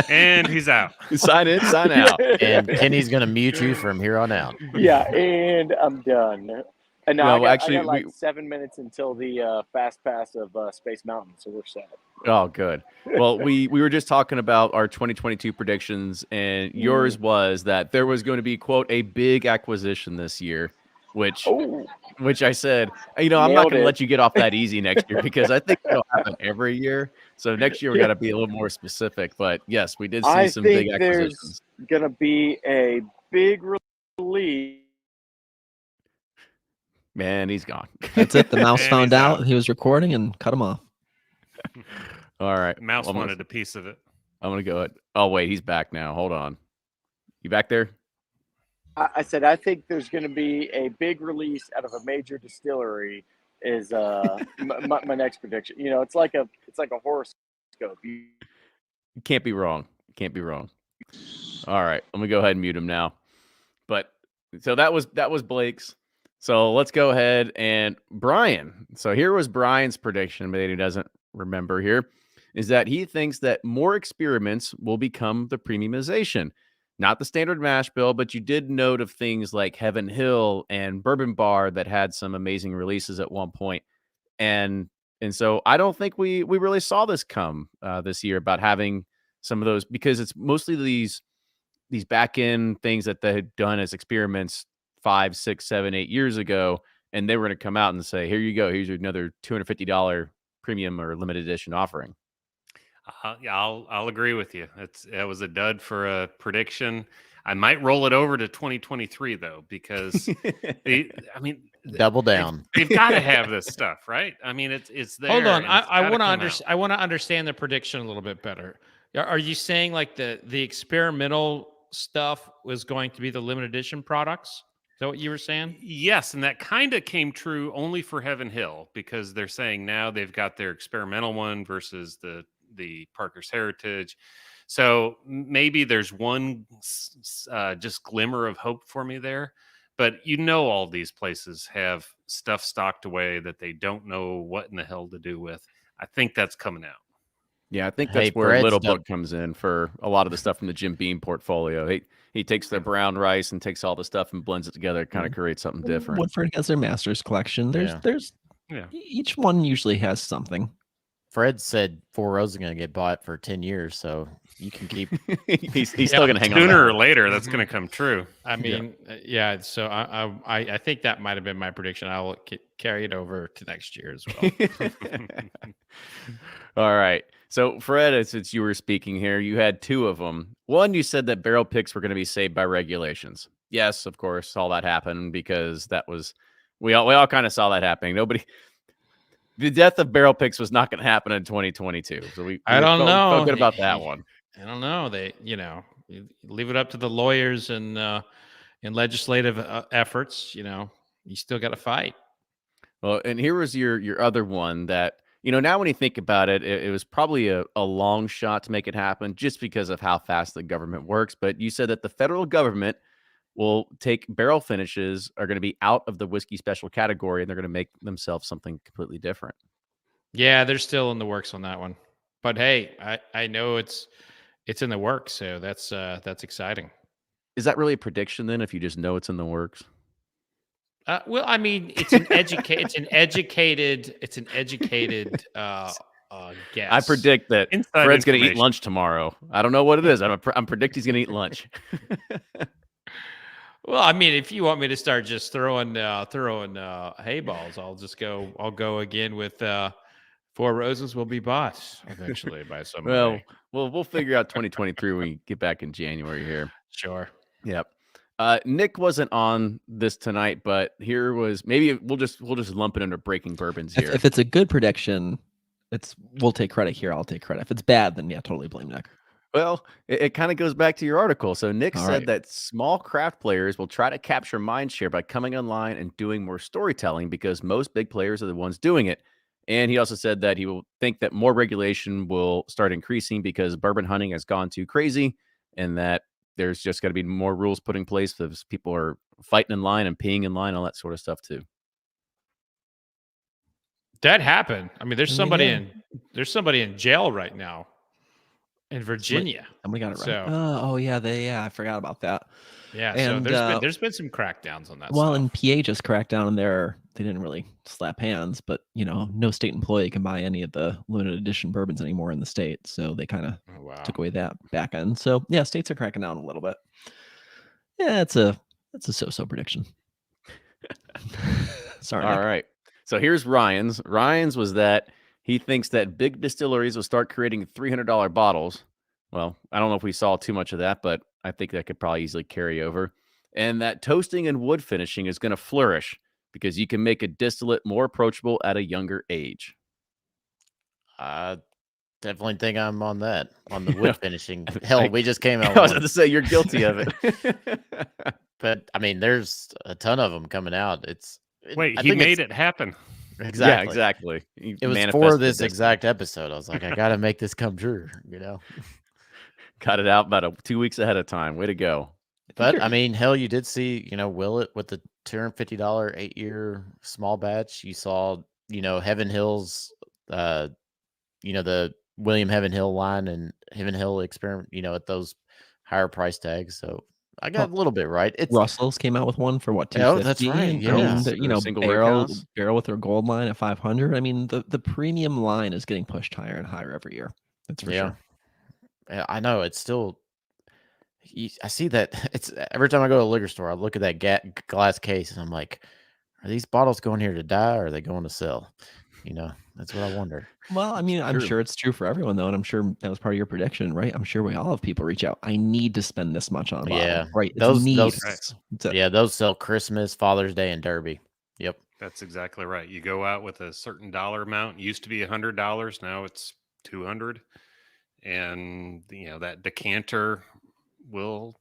And he's out. Sign in, sign out. And Kenny's going to mute you from here on out. Yeah, and I'm done. And now No, I actually, got like 7 minutes until the fast pass of Space Mountain, so we're set. Oh, good. Well, we were just talking about our 2022 predictions, and yours was that there was going to be, quote, a big acquisition this year, which I said, I'm not Nailed going to it. let you get off that easy next year because I think it'll happen every year. So next year we got to be a little more specific. But yes, we did see some big acquisitions. There's going to be a big release. Man, he's gone. That's it. The mouse And found he's out out. he was recording and cut him off. All right. Mouse Well, wanted a piece of it. I'm going to go. Oh, wait, he's back now. Hold on. You back there? I said I think there's going to be a big release out of a major distillery. Is my next prediction? It's like a horoscope. You can't be wrong. Can't be wrong. All right, let me go ahead and mute him now. But so that was Blake's. So let's go ahead and Brian. So here was Brian's prediction, but he doesn't remember here, is that he thinks that more experiments will become the premiumization. Not the standard mash bill, but you did note of things like Heaven Hill and Bourbon Bar that had some amazing releases at one point. And so I don't think we really saw this come this year about having some of those, because it's mostly these back end things that they had done as experiments 5, 6, 7, 8 years ago. And they were going to come out and say, here you go. Here's another $250 premium or limited edition offering. Yeah, I'll agree with you. It was a dud for a prediction. I might roll it over to 2023 though, because Double down. They've got to have this stuff, right? I mean, it's there. Hold on, and it's I gotta want to come understand. out. I want to understand the prediction a little bit better. Are you saying like the experimental stuff was going to be the limited edition products? Is that what you were saying? Yes, and that kind of came true only for Heaven Hill, because they're saying now they've got their experimental one versus the Parker's Heritage. So maybe there's one just glimmer of hope for me there. But all these places have stuff stocked away that they don't know what in the hell to do with. I think that's coming out. Yeah, I think that's where Little Book comes in for a lot of the stuff from the Jim Beam portfolio. He takes the brown rice and takes all the stuff and blends it together, kind of creates something different. Woodford has their master's collection. There's each one usually has something. Fred said Four Roses are going to get bought for 10 years, so you can keep. he's still going to hang on. Sooner or later, that's going to come true. I mean, yeah. So I think that might have been my prediction. I will carry it over to next year as well. All right. So Fred, since you were speaking here, you had two of them. One, you said that barrel picks were going to be saved by regulations. Yes, of course, all that happened because that was we all kind of saw that happening. The death of barrel picks was not going to happen in 2022. So I don't know. Felt good about that one. I don't know. They, you leave it up to the lawyers and legislative efforts. You still got to fight. Well, and here was your other one that Now when you think about it, it was probably a long shot to make it happen just because of how fast the government works. But you said that the federal government will take barrel finishes are going to be out of the whiskey special category and they're going to make themselves something completely different. Yeah, they're still in the works on that one. But hey, I know it's in the works, so that's exciting. Is that really a prediction then if you just know it's in the works? Well, I mean, it's an educated guess. I predict that Inside Fred's going to eat information. lunch tomorrow. I don't know what it is. I'm predict he's going to eat lunch. Well, I mean, if you want me to start just throwing hay balls, I'll go again with Four Roses will be bought eventually by somebody. Well, we'll figure out 2023 when we get back in January here. Sure. Yep. Nick wasn't on this tonight, but here was maybe we'll just lump it under Breaking Bourbons here. If it's a good prediction, we'll take credit here. I'll take credit. If it's bad, then yeah, totally blame Nick. Well, it kind of goes back to your article. So Nick All said right. that small craft players will try to capture mind share by coming online and doing more storytelling because most big players are the ones doing it. And he also said that he will think that more regulation will start increasing because bourbon hunting has gone too crazy and that there's just got to be more rules put in place because people are fighting in line and peeing in line, all that sort of stuff too. That happened. I mean, there's somebody Yeah. in jail right now in Virginia. Somebody got it right. So, Yeah, I forgot about that. yeah, And, so there's been some crackdowns on that Well, stuff. and PA just cracked down, and they didn't really slap hands, but no state employee can buy any of the limited edition bourbons anymore in the state, so they kind of Oh, wow. took away that back end. So yeah, states are cracking down a little bit. Yeah, it's a so-so prediction. Sorry. All Nick. right. So here's Ryan's. Ryan's was that he thinks that big distilleries will start creating $300 bottles. Well, I don't know if we saw too much of that, but I think that could probably easily carry over. And that toasting and wood finishing is going to flourish because you can make a distillate more approachable at a younger age. I definitely think I'm on that, on the wood finishing. Hell, we just came I out was with about to say you're guilty of it. but I mean, there's a ton of them coming out. Wait, I he think made it's- it happen. Exactly. Yeah, exactly. It was for this exact episode. I was like, I got to make this come true, Cut it out about 2 weeks ahead of time. Way to go. But I mean, hell, you did see, Willet with the $250 8-year small batch. You saw, Heaven Hill's, the William Heaven Hill line and Heaven Hill experiment, at those higher price tags. So I got a little bit right. It's Russell's came out with one for what, Oh, $250? that's right, I yeah. mean, The single barrel rickhouse. with their gold line at 500. I mean, the premium line is getting pushed higher and higher every year. That's for sure. Yeah, I know. It's still. I see that it's every time I go to a liquor store, I look at that glass case and I'm like, are these bottles going here to die or are they going to sell? That's what I wonder. Well, I mean, I'm True. sure it's true for everyone, though, and I'm sure that was part of your prediction, right? I'm sure we all have people reach out. I need to spend this much on a bottle. Yeah, Right. It's those- needs. Right. That's it. Yeah, those sell Christmas, Father's Day, and Derby. Yep. That's exactly right. You go out with a certain dollar amount. It used to be $100. Now it's 200, and that decanter will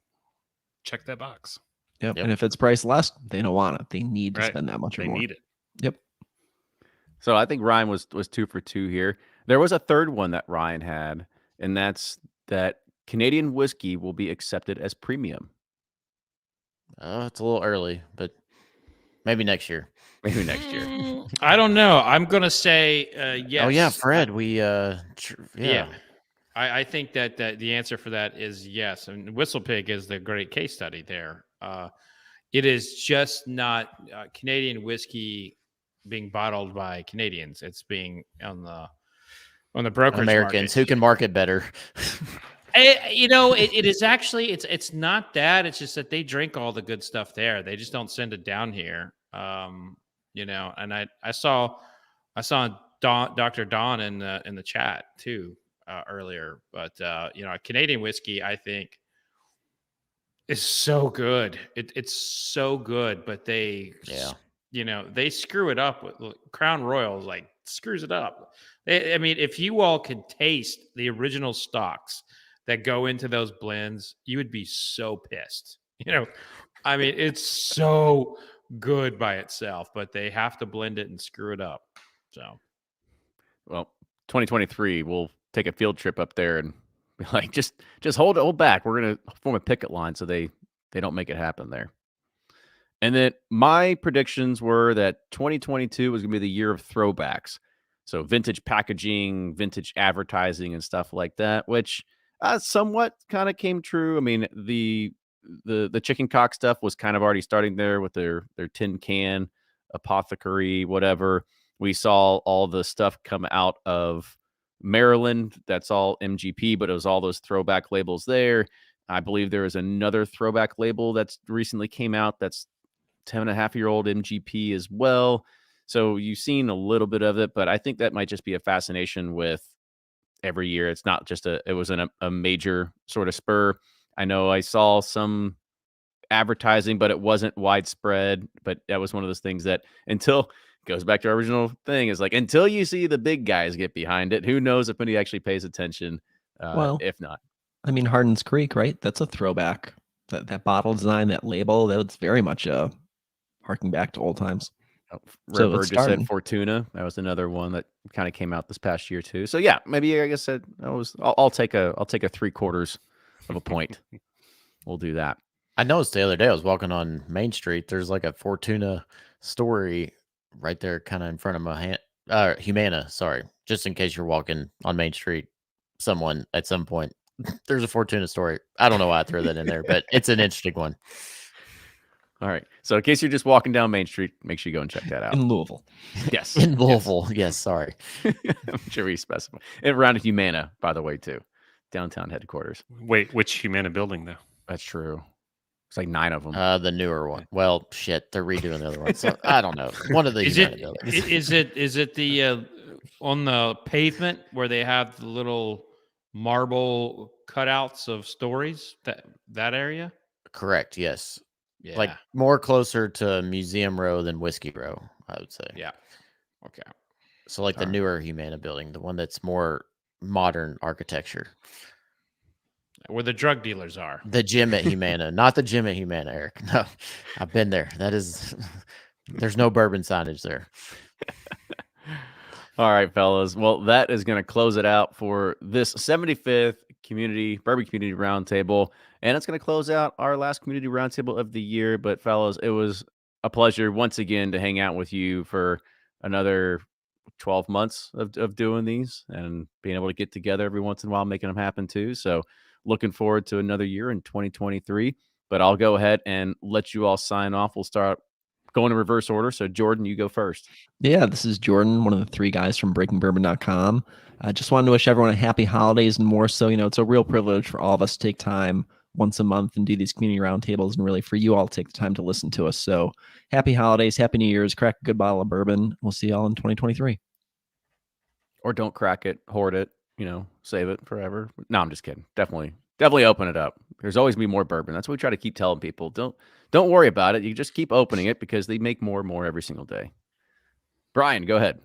check that box. Yep. Yep. And if it's priced less, they don't want it. They need to Right. spend that much or They more. need it. Yep. So I think Ryan was 2 for 2 here. There was a third one that Ryan had, and that's that Canadian whiskey will be accepted as premium. It's a little early, but maybe next year. Maybe next year. I don't know. I'm gonna say yes. Oh yeah, Fred. We Yeah. I think that the answer for that is yes. And Whistle Pig is the great case study there. It is just not Canadian whiskey being bottled by Canadians. It's being on the brokerage Americans market. who can market better. It is actually it's not that. It's just that they drink all the good stuff there. They just don't send it down here. And I saw Dr. Don in the chat too earlier. But Canadian whiskey, I think, is so good. It's so good, but they they screw it up with Crown Royal. Like screws it up. I mean, if you all could taste the original stocks that go into those blends, you would be so pissed. I mean, it's so good by itself, but they have to blend it and screw it up. So well, 2023, we'll take a field trip up there and be like, just hold back. We're gonna form a picket line so they don't make it happen there. And then my predictions were that 2022 was gonna be the year of throwbacks. So vintage packaging, vintage advertising, and stuff like that, which somewhat kind of came true. I mean, the chicken cock stuff was kind of already starting there with their tin can, apothecary, whatever. We saw all the stuff come out of Maryland. That's all MGP, but it was all those throwback labels there. I believe there is another throwback label that's recently came out that's 10.5-year-old MGP as well. So you've seen a little bit of it, but I think that might just be a fascination with every year. It's not just it wasn't a major sort of spur. I know I saw some advertising, but it wasn't widespread. But that was one of those things that until goes back to our original thing is like until you see the big guys get behind it, who knows if anybody actually pays attention? Well, if not, I mean, Hardin's Creek, right? That's a throwback. That bottle design, that label, that's very much harking back to old times. So Redbird it's just said starting. Fortuna. That was another one that kind of came out this past year too. So yeah, maybe I guess I'll take a 3/4 of a point. We'll do that. I noticed the other day I was walking on Main Street. There's like a Fortuna story right there, kind of in front of my Humana. Sorry, just in case you're walking on Main Street, someone at some point. There's a Fortuna story. I don't know why I threw that in there, but it's an interesting one. All right. So in case you're just walking down Main Street, make sure you go and check that out. In Louisville. Yes. In Louisville. Yes, sorry. I'm sure we specify. And around Humana, by the way, too. Downtown headquarters. Wait, which Humana building though? That's true. It's like 9 of them. The newer one. Well, shit, they're redoing the other one. So I don't know. One of the Humana buildings. Is it the on the pavement where they have the little marble cutouts of stories, that area? Correct. Yes. Yeah. Like more closer to Museum Row than Whiskey Row, I would say. Yeah. Okay. So like the newer Humana building, the one that's more modern architecture. Where the drug dealers are. The gym at Humana, not the gym at Humana, Eric. No, I've been there. There's no bourbon signage there. All right, fellas. Well, that is going to close it out for this 75th Bourbon Community Roundtable. And it's going to close out our last Community Roundtable of the year. But, fellas, it was a pleasure once again to hang out with you for another 12 months of doing these and being able to get together every once in a while, making them happen too. So looking forward to another year in 2023. But I'll go ahead and let you all sign off. We'll start going in reverse order. So, Jordan, you go first. Yeah, this is Jordan, one of the 3 guys from BreakingBourbon.com. I just wanted to wish everyone a happy holidays, and more so, it's a real privilege for all of us to take time once a month and do these community roundtables, and really for you all to take the time to listen to us. So happy holidays, happy New Year's, crack a good bottle of bourbon. We'll see you all in 2023. Or don't crack it, hoard it, save it forever. No, I'm just kidding. Definitely open it up. There's always be more bourbon. That's what we try to keep telling people. Don't worry about it. You just keep opening it because they make more and more every single day. Brian, go ahead.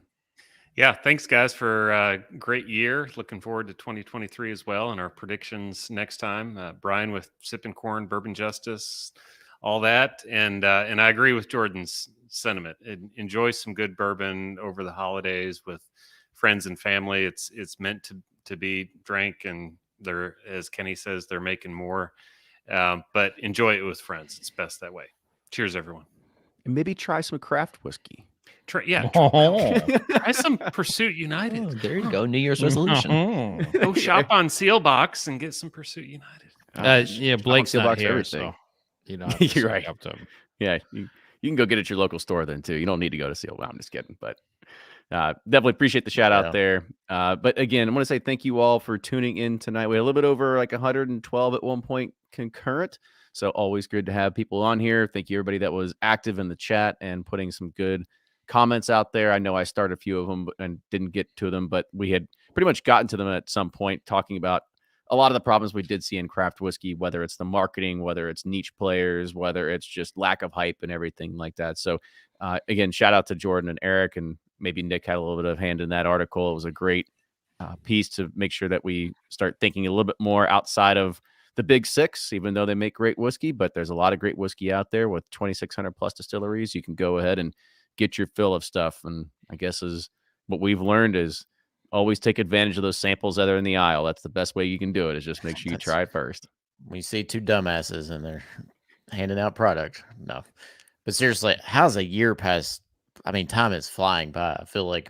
Yeah, thanks guys for a great year. Looking forward to 2023 as well and our predictions next time. Brian with Sippin' Corn, Bourbon Justice, all that. And I agree with Jordan's sentiment. Enjoy some good bourbon over the holidays with friends and family. It's meant to be drank, and they're, as Kenny says, they're making more. But enjoy it with friends. It's best that way. Cheers, everyone. And maybe try some craft whiskey. Try some Pursuit United. Oh, there you go. New Year's resolution. Go shop on Sealbox and get some Pursuit United. Yeah, Blake's not here, everything. so You're right. Up to him. Yeah, you can go get it at your local store then too. You don't need to go to Seal. I'm just kidding, but definitely appreciate the shout out there. But again, I want to say thank you all for tuning in tonight. We had a little bit over like 112 at one point concurrent. So always good to have people on here. Thank you everybody that was active in the chat and putting some good comments out there. I know I started a few of them and didn't get to them, but we had pretty much gotten to them at some point, talking about a lot of the problems we did see in craft whiskey, whether it's the marketing, whether it's niche players, whether it's just lack of hype and everything like that. So again, shout out to Jordan and Eric, and maybe Nick had a little bit of hand in that article. It was a great piece to make sure that we start thinking a little bit more outside of the big 6, even though they make great whiskey, but there's a lot of great whiskey out there with 2,600 plus distilleries. You can go ahead and get your fill of stuff. And I guess is what we've learned is always take advantage of those samples that are in the aisle. That's the best way you can do it, is just make sure you That's- try it first. We see two dumbasses and they're handing out product. No, but seriously, how's a year past? I mean, time is flying by. I feel like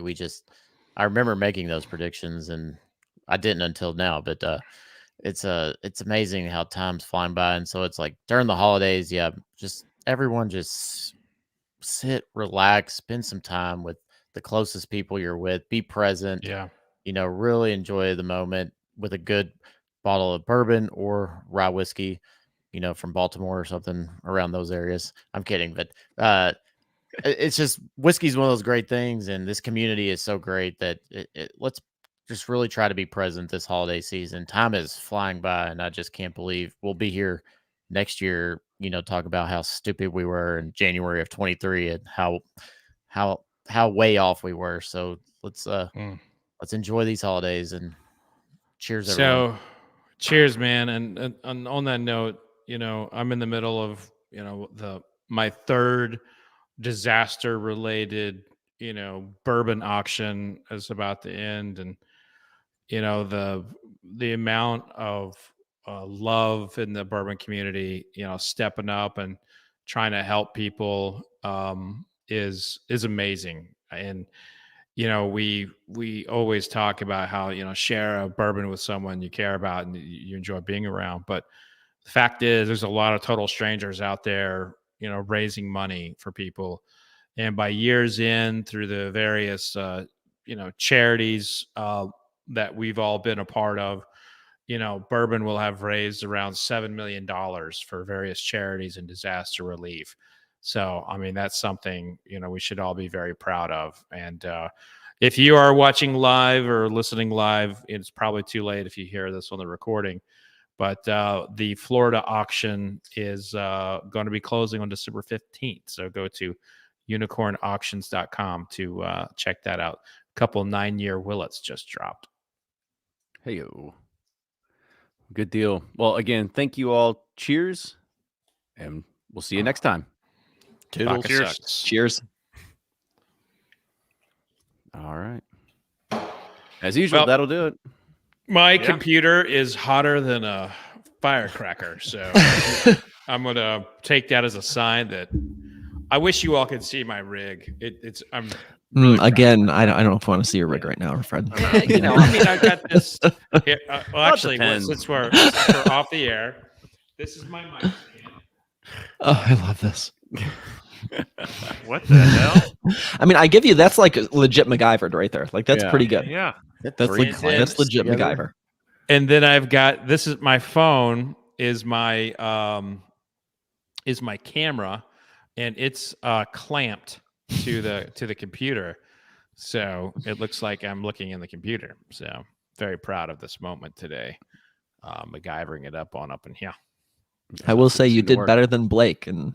I remember making those predictions and I didn't until now, but it's amazing how time's flying by. And so it's like during the holidays, yeah, just everyone just sit, relax, spend some time with the closest people you're with, be present, Yeah. really enjoy the moment with a good bottle of bourbon or rye whiskey, from Baltimore or something around those areas. I'm kidding, but it's just whiskey's one of those great things, and this community is so great that let's just really try to be present this holiday season. Time is flying by, and I just can't believe we'll be here next year. Talk about how stupid we were in January of 23 and how way off we were. So let's enjoy these holidays and cheers, everyone. So, cheers, man. And on that note, I'm in the middle of my third disaster related bourbon auction is about to end, and the amount of love in the bourbon community, stepping up and trying to help people is amazing. And we always talk about how share a bourbon with someone you care about and you enjoy being around, but the fact is there's a lot of total strangers out there raising money for people. And by years in, through the various charities that we've all been a part of, bourbon will have raised around $7 million for various charities and disaster relief. So, I mean, that's something, we should all be very proud of. And if you are watching live or listening live, it's probably too late if you hear this on the recording. But the Florida auction is going to be closing on December 15th. So go to unicornauctions.com to check that out. A couple 9-year Willets just dropped. Hey-o. Good deal. Well, again, thank you all. Cheers. And we'll see you next time. Toodles. Cheers. Cheers. All right. As usual, Well, that'll do it. My Yeah. computer is hotter than a firecracker. So I'm going to take that as a sign that I wish you all could see my rig. I'm really Again, I don't know if I want to see your rig right now, Fred. I mean, I got this. Here, well, actually, depends. since we're off the air, this is my mic stand. Oh, I love this. What the hell? I mean, I give you that's like legit MacGyvered right there. Like that's Yeah. pretty good. Yeah. That's like clamps that's legit together. MacGyver. And then I've got this is my phone is my camera, and it's clamped to the computer, so it looks like I'm looking in the computer. So very proud of this moment today, MacGyvering it up in here. I will say you Seemed to did work. better than Blake, and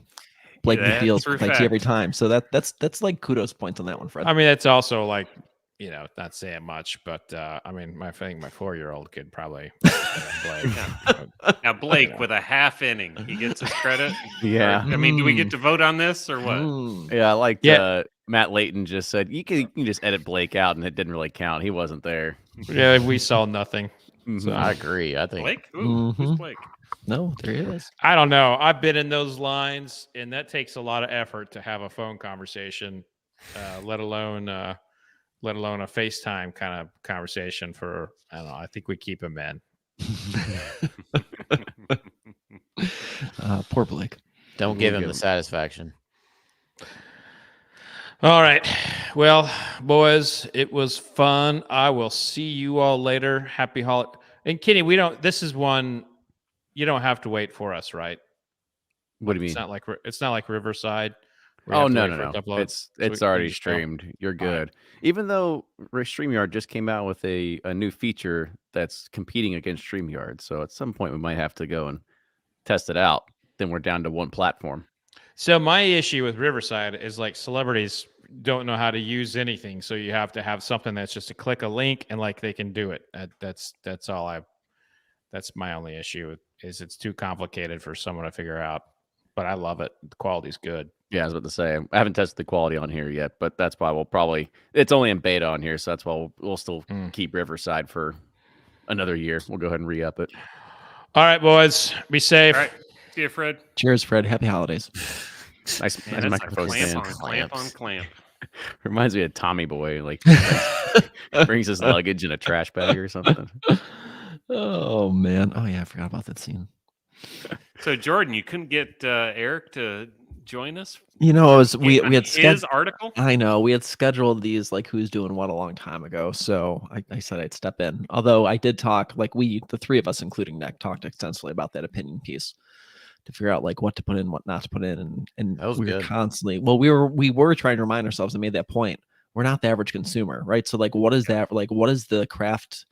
Blake That's deals for with IT fact. every time. So that's like kudos points on that one, Fred. I mean, that's also like not saying much, but I mean, I think my 4-year-old could probably. Now Blake with a half inning, he gets his credit. Yeah. I mean, do we get to vote on this or what? Mm. Yeah, I liked Yeah. Matt Layton just said you can just edit Blake out, and it didn't really count. He wasn't there. Yeah, we saw nothing. Mhm. I agree. I think Blake? Ooh, who's Mhm. Blake? No, there he is. I don't know. I've been in those lines, and that takes a lot of effort to have a phone conversation, let alone a FaceTime kind of conversation. For I don't know. I think we keep him in. Poor Blake. don't give him the satisfaction. All right. Well, boys, it was fun. I will see you all later. Happy holiday. And Kenny, this is one you don't have to wait for us, right? What do you It's mean? not like Riverside. where you Oh have to no, wait no, for it no! to upload. It's So we already just go. streamed. You're All right. good. Even though StreamYard just came out with a new feature that's competing against StreamYard, so at some point we might have to go and test it out. Then we're down to one platform. So my issue with Riverside is like celebrities don't know how to use anything, so you have to have something that's just to click a link and like they can do it. That's all I. That's my only issue is it's too complicated for someone to figure out. But I love it. The quality's good. Yeah, I was about to say I haven't tested the quality on here yet, but that's why we'll probably it's only in beta on here, so that's why we'll still keep Riverside for another year. We'll go ahead and re-up it. All right, boys, be safe. All right. See you, Fred. Cheers, Fred. Happy holidays. Nice, Man, nice that's a microphone clamp stand. on clamp on clamp. Reminds me of Tommy Boy, like brings his luggage in a trash bag or something. Oh man. Oh yeah, I forgot about that scene. So Jordan, you couldn't get Eric to join us? You know, it was we had his scheduled. article. I know we had scheduled these like who's doing what a long time ago, so I said I'd step in. Although I did talk, like the three of us, including Nick, talked extensively about that opinion piece to figure out like what to put in, what not to put in, and That was we were good. constantly. Well, we were trying to remind ourselves and made that point. We're not the average consumer, right? So like, what is that? Like, what is the craft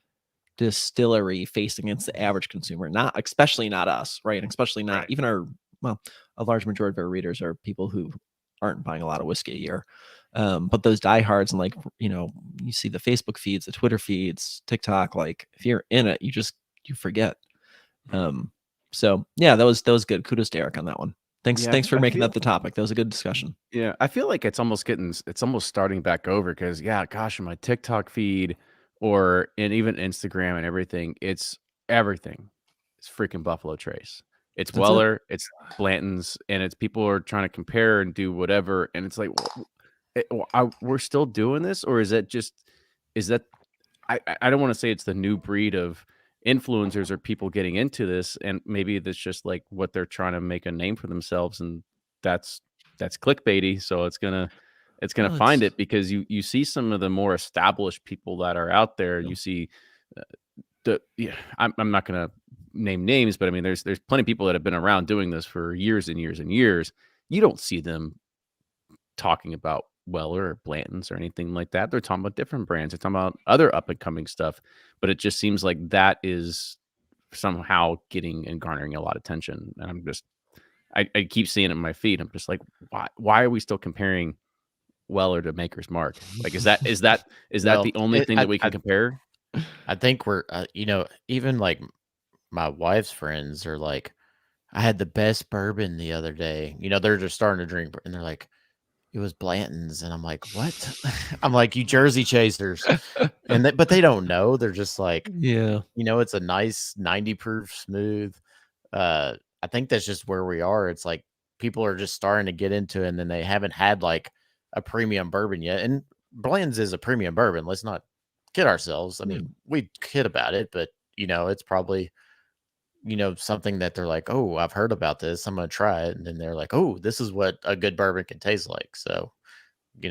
distillery facing against the average consumer? Not especially not us, right? And especially not even our a large majority of our readers are people who aren't buying a lot of whiskey a year. But those diehards and like, you see the Facebook feeds, the Twitter feeds, TikTok, like if you're in it, you forget. So yeah, that was good. Kudos to Eric on that one. Thanks for making that the topic. That was a good discussion. Yeah, I feel like it's almost starting back over because gosh, in my TikTok feed and even Instagram and everything, it's everything. It's freaking Buffalo Trace. It's That's Weller, it's Blanton's, and it's people are trying to compare and do whatever, and it's like, we're still doing this, or is that I don't want to say it's the new breed of influencers or people getting into this, and maybe that's just like what they're trying to make a name for themselves, and that's clickbaity, so it's gonna find it because you see some of the more established people that are out there. You see I'm not gonna name names, but I mean there's plenty of people that have been around doing this for years and years and years. You don't see them talking about Weller or Blanton's or anything like that. They're talking about different brands. They're talking about other up and coming stuff, but it just seems like that is somehow getting and garnering a lot of attention. And I keep seeing it in my feed. I'm just like, why are we still comparing Weller to Maker's Mark? Like, is that Well, the only thing that we can compare? I think we're, even like my wife's friends are like, I had the best bourbon the other day. They're just starting to drink, and they're like, it was Blanton's, and I'm like, what? I'm like, you Jersey chasers, but they don't know. They're just like, it's a nice 90 proof smooth. I think that's just where we are. It's like people are just starting to get into it, and then they haven't had like a premium bourbon yet. And Blanton's is a premium bourbon. Let's not kid ourselves. I mean, we kid about it, but it's probably something that they're like, oh, I've heard about this, I'm gonna try it, and then they're like, oh, this is what a good bourbon can taste like. So I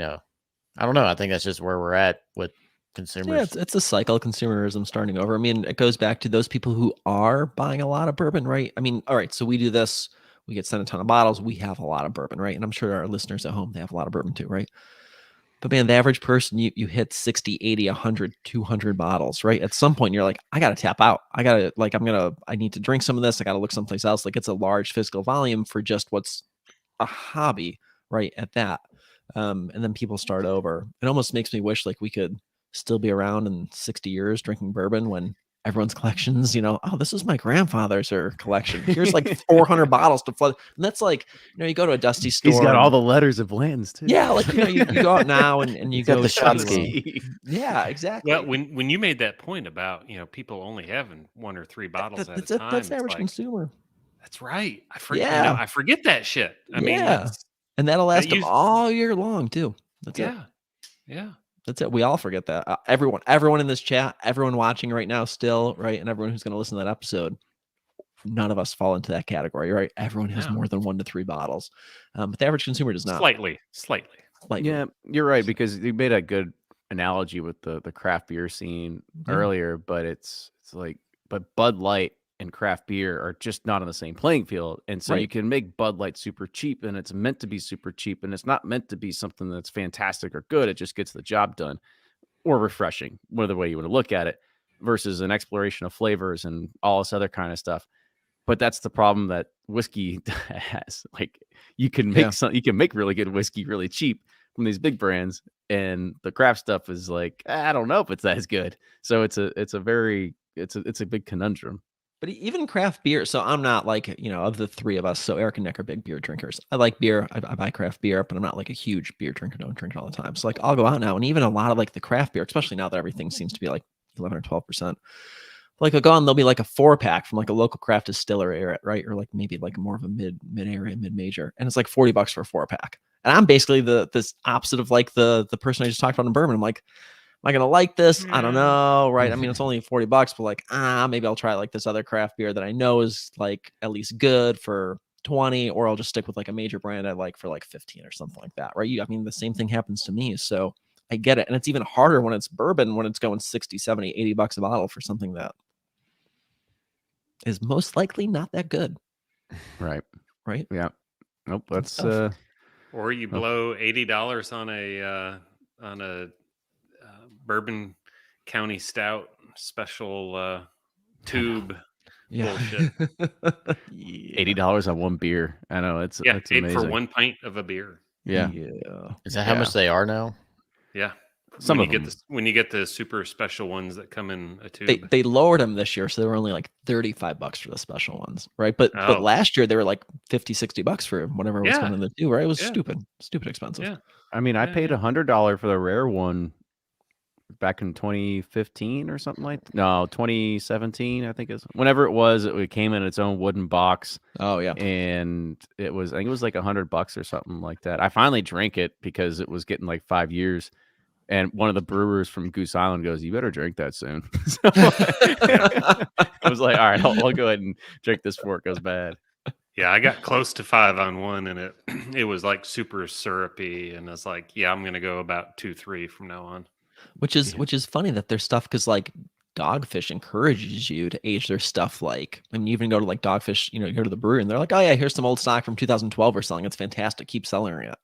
don't know, I think that's just where we're at with consumers. Yeah, it's a cycle of consumerism starting over. I mean, it goes back to those people who are buying a lot of bourbon, right? I mean, all right, so we do this, we get sent a ton of bottles, we have a lot of bourbon, right? And I'm sure our listeners at home, they have a lot of bourbon too, right? But man, the average person, you hit 60, 80, 100, 200 bottles, right? At some point, you're like, I got to tap out. I need to drink some of this. I got to look someplace else. Like, it's a large physical volume for just what's a hobby, right? At that. And then people start over. It almost makes me wish like we could still be around in 60 years drinking bourbon when everyone's collections, oh, this is my grandfather's collection. Here's like 400 bottles to flood. And that's like, you go to a dusty store. He's got all the letters of Blanton's too. Yeah, like you go out now and you got go the shot ski. Yeah, exactly. Well, when you made that point about people only having 1 or 3 bottles at a time, that's the average consumer. That's right. I forget that shit. I mean, and that'll last them all year long too. That's it. Yeah. That's it. We all forget that. Everyone in this chat, everyone watching right now still, right? And everyone who's going to listen to that episode, none of us fall into that category, right? Everyone has more than 1 to 3 bottles. But the average consumer does not. Slightly. Yeah, you're right, because you made a good analogy with the craft beer scene earlier, but it's like, but Bud Light and craft beer are just not on the same playing field. And so you can make Bud Light super cheap, and it's meant to be super cheap, and it's not meant to be something that's fantastic or good. It just gets the job done or refreshing, whatever way you want to look at it, versus an exploration of flavors and all this other kind of stuff. But that's the problem that whiskey has. Like, you can make really good whiskey really cheap from these big brands, and the craft stuff is like, I don't know if it's that as good. So it's a big conundrum. But even craft beer. So I'm not like, of the three of us. So Eric and Nick are big beer drinkers. I like beer. I buy craft beer, but I'm not like a huge beer drinker. Don't drink it all the time. So like I'll go out now, and even a lot of like the craft beer, especially now that everything seems to be like 11 or 12%. Like I'll go on, there'll be like a 4-pack from like a local craft distillery, right? Or like maybe like more of a mid area, mid major, and it's like $40 for a 4-pack. And I'm basically this opposite of like the person I just talked about in bourbon. I'm like, am I gonna like this? I don't know, right? I mean, it's only $40, but like, maybe I'll try like this other craft beer that I know is like at least good for 20, or I'll just stick with like a major brand I like for like 15 or something like that, right? I mean, the same thing happens to me. So I get it. And it's even harder when it's bourbon, when it's going 60, 70, $80 a bottle for something that is most likely not that good. Right. Right. Yeah. Nope. That's or you blow $80 on a Bourbon County Stout special tube bullshit. $80 on one beer. I know it's paid amazing. for 1 pint of a beer. Yeah. Is that how much they are now? Yeah. Some when of you them. get when you get the super special ones that come in a tube. They lowered them this year, so they were only like $35 for the special ones, right? But last year they were like $50-$60 for whatever was coming in the tube, right? It was stupid expensive. Yeah. I mean, I paid $100 for the rare one back in 2015 or something like that. No, 2017, I think is whenever it was. It came in its own wooden box. Oh yeah, and I think it was like $100 or something like that. I finally drank it because it was getting like 5 years. And one of the brewers from Goose Island goes, "You better drink that soon." So I was like, "All right, I'll go ahead and drink this before it goes bad." Yeah, I got close to 5 on one, and it was like super syrupy, and I was like, "Yeah, I'm gonna go about 2-3 from now on." Which is funny that their stuff, because like Dogfish encourages you to age their stuff. Like, I mean, you even go to like Dogfish, you go to the brewery and they're like, "Oh yeah, here's some old stock from 2012 we're selling. It's fantastic. Keep selling it."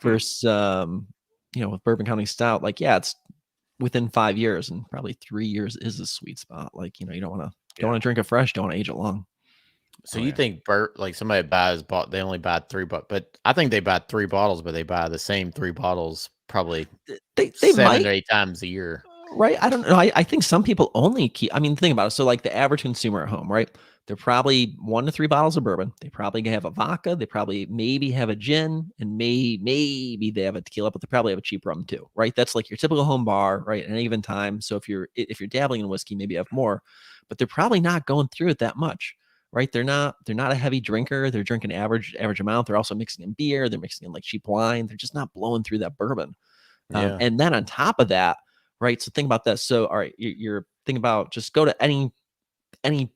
Versus with Bourbon County Stout, like, yeah, it's within 5 years, and probably 3 years is a sweet spot. Like, you don't want to drink it fresh, don't want to age it long. So you think like somebody they only buy $3, but I think they buy 3 bottles, but they buy the same 3 bottles probably they 7 might, to 8 times a year. Right. I don't know. I think some people only keep, I mean, think about it. So like the average consumer at home, right? They're probably 1 to 3 bottles of bourbon. They probably have a vodka. They probably maybe have a gin, and maybe they have a tequila, but they probably have a cheap rum too, right? That's like your typical home bar, right? At any given time. So if you're dabbling in whiskey, maybe you have more, but they're probably not going through it that much, right? They're not a heavy drinker. They're drinking average amount. They're also mixing in beer. They're mixing in like cheap wine. They're just not blowing through that bourbon. And then on top of that, right? So think about this. So, all right, you're thinking about, just go to any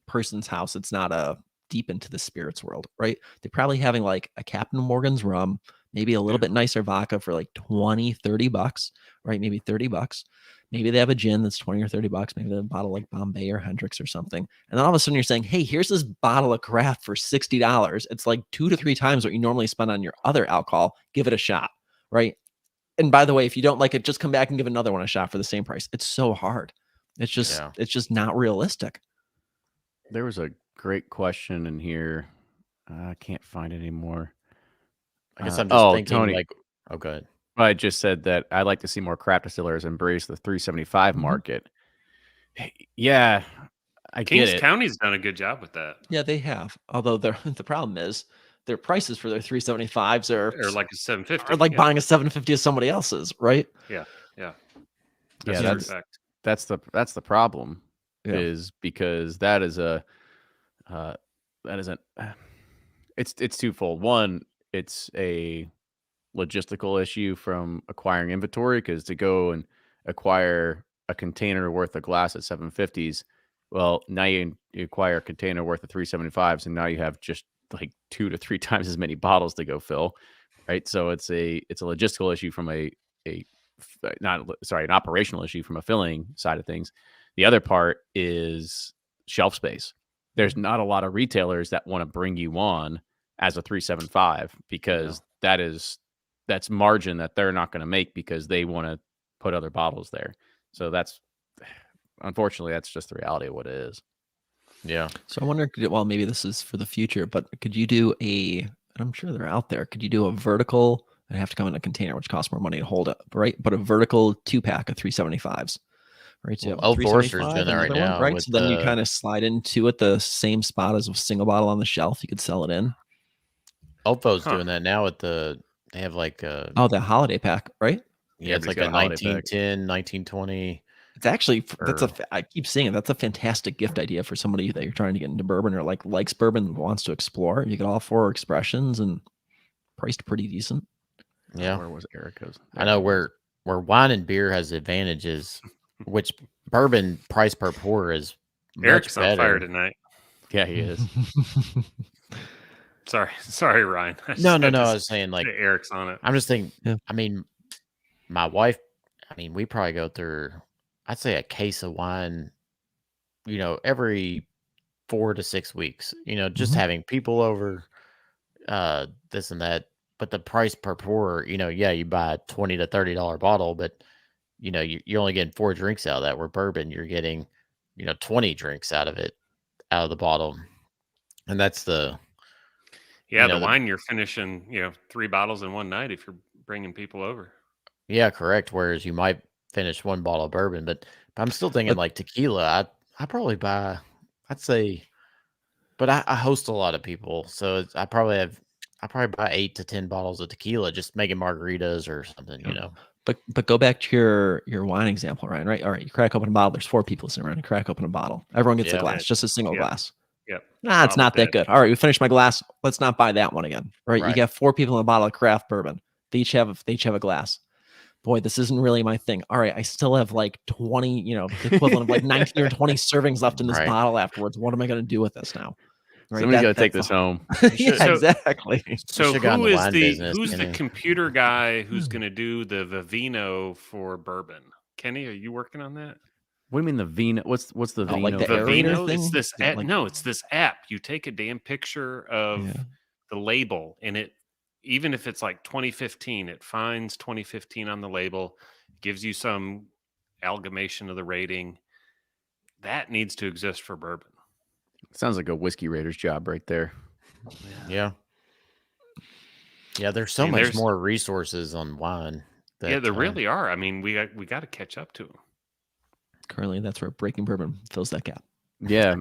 person's house that's not deep into the spirits world, right? They're probably having like a Captain Morgan's rum, maybe a little bit nicer vodka for like $20-$30, right? Maybe $30. Maybe they have a gin that's $20 or $30. Maybe they have a bottle like Bombay or Hendrix or something. And then all of a sudden you're saying, "Hey, here's this bottle of craft for $60. It's like 2 to 3 times what you normally spend on your other alcohol. Give it a shot," right? And by the way, if you don't like it, just come back and give another one a shot for the same price. It's so hard. It's just not realistic. There was a great question in here. I can't find it anymore. I guess I'm just thinking, Tony, like, oh, go ahead. I just said that I'd like to see more craft distillers embrace the 375 market. Yeah, I Kings get it. County's done a good job with that. Yeah, they have. Although the problem is their prices for their 375s are like a 750. Or like buying a 750 of somebody else's, right? Yeah. That's the problem. Is because that is it's twofold. One, it's a logistical issue from acquiring inventory, because to go and acquire a container worth of glass at 750s, well, now you acquire a container worth of 375s, and now you have just like 2 to 3 times as many bottles to go fill, right? So it's a logistical issue from an operational issue from a filling side of things. The other part is shelf space. There's not a lot of retailers that want to bring you on as a 375, because that's margin that they're not going to make, because they want to put other bottles there. So unfortunately, that's just the reality of what it is. Yeah. So I wonder, well, maybe this is for the future, but could you do I'm sure they're out there, could you do a vertical, and have to come in a container, which costs more money to hold up, right? But a vertical 2-pack of 375s, right? So you have Old Forester's 375, doing that right another one, now right? with So then you the kind of slide into it the same spot as a single bottle on the shelf. You could sell it in. Old Fo's Huh. doing that now with the. They have like Oh, the holiday pack, right? yeah, it's Everybody's like got a a holiday pack. 1910, 1920. It's actually Or I keep seeing it. That's a fantastic gift idea for somebody that you're trying to get into bourbon or like likes bourbon and wants to explore. You get all 4 expressions and priced pretty decent. yeah, Where was Erica's? I know where wine and beer has advantages, which bourbon price per pour is much Eric's on fire better. tonight. Yeah, he is. Sorry, Ryan. I just No. had to I was saying like say Eric's on it. I'm just thinking. Yeah. I mean, my wife. I mean, we probably go through. I'd say a case of wine. Every 4 to 6 weeks. Just Mhm. having people over, this and that. But the price per pour, yeah, you buy a $20 to $30 bottle, but you're only getting 4 drinks out of that. Where bourbon, you're getting 20 drinks out of the bottle, and that's the Yeah, the the wine you're finishing, 3 bottles in one night if you're bringing people over. yeah, correct. Whereas you might finish 1 bottle of bourbon, but I'm still thinking But- like tequila. I probably buy, I'd say, but I host a lot of people, so I probably buy 8 to 10 bottles of tequila, just making margaritas or something. But go back to your wine example, Ryan, right? All right, you crack open a bottle. There's 4 people sitting around. You crack open a bottle. Everyone gets a Yeah. glass, just a single Yep. glass. Yep. Nah, it's Bottle not that dead. good. All right, we finished my glass. Let's not buy that one again. Right? You Right. got 4 people in a bottle of craft bourbon. They each have a glass. Boy, this isn't really my thing. All right, I still have like 20, the equivalent of like 19 or 20 servings left in this Right. bottle afterwards. What am I going to do with this now? Right? Somebody's got to take that's this home. yeah, So- exactly. So should've got in who the is wine the business, who's the Kenny. computer guy who's going to do the Vivino for bourbon? Kenny, are you working on that? What do you mean the Vino? What's the Oh, Vino? like the for? aerator Vivino, thing? it's this Yeah, app. like- No, it's this app. You take a damn picture of Yeah. the label, and it, even if it's like 2015, it finds 2015 on the label, gives you some amalgamation of the rating. That needs to exist for bourbon. Sounds like a whiskey raider's job right there. Yeah. Yeah, there's so I mean, much there's- more resources on wine. Yeah, there that, really are. I mean, we got to catch up to them. Currently, that's where Breaking Bourbon fills that gap. Yeah,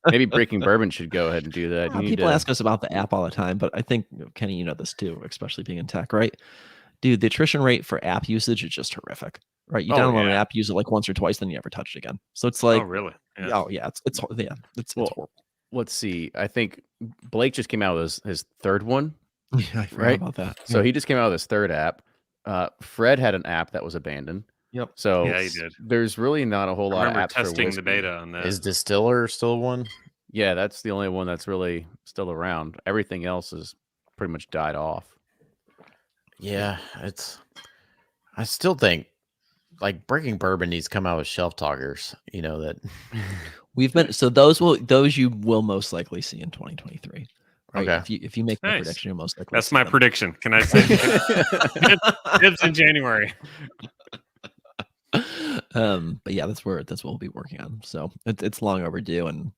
maybe Breaking Bourbon should go ahead and do that. You need People to- ask us about the app all the time, but I think, Kenny, you know this too, especially being in tech, right? Dude, the attrition rate for app usage is just horrific, right? You Oh, download an yeah. app, use it like once or twice, then you never touch it again. So it's like, Oh, really? Yeah. oh yeah, it's Well, horrible. Let's see. I think Blake just came out with his third one. Yeah, I forgot Right? about that. So he just came out with his third app. Fred had an app that was abandoned. Yep. So Yeah, he did. there's really not a whole I lot of remember apps for testing whiskey. the beta on that. Is Distiller still one? Yeah, that's the only one that's really still around. Everything else is pretty much died off. Yeah, I still think like Breaking Bourbon needs to come out with shelf talkers. That We've been so those you will most likely see in 2023. Right? Okay. If you make my Nice. prediction, you'll most likely That's see my them. prediction. Can I say dibs in January? But yeah, that's what we'll be working on. So it's long overdue, and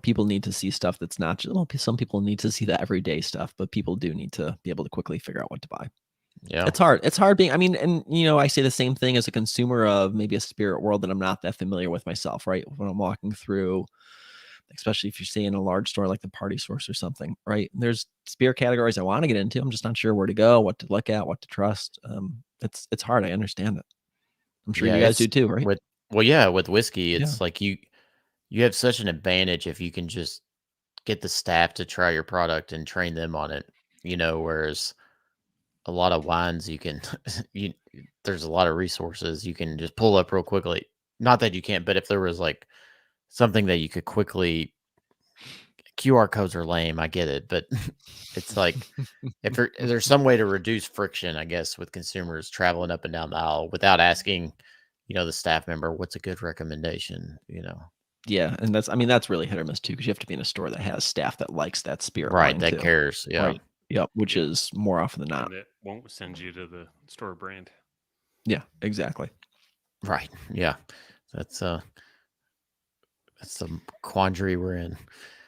people need to see stuff that's not just. Well, some people need to see the everyday stuff, but people do need to be able to quickly figure out what to buy. Yeah. It's hard. It's hard being. I mean, and I say the same thing as a consumer of maybe a spirit world that I'm not that familiar with myself. Right, when I'm walking through, especially if you're seeing a large store like the Party Source or something. Right, there's spirit categories I want to get into. I'm just not sure where to go, what to look at, what to trust. It's hard. I understand it. I'm sure Yeah, you guys do it's- too, right? With whiskey, it's like you have such an advantage if you can just get the staff to try your product and train them on it. Whereas a lot of wines you can there's a lot of resources you can just pull up real quickly. Not that you can't, but if there was like something that you could quickly QR codes are lame, I get it, but it's like if there's some way to reduce friction, I guess, with consumers traveling up and down the aisle without asking, the staff member, what's a good recommendation, Yeah, and that's really hit or miss too, because you have to be in a store that has staff that likes that spirit right, line that too. cares. Yeah. Right. Yep, which is more often than not. And it won't send you to the store brand. Yeah, exactly. Right. Yeah. That's the quandary we're in.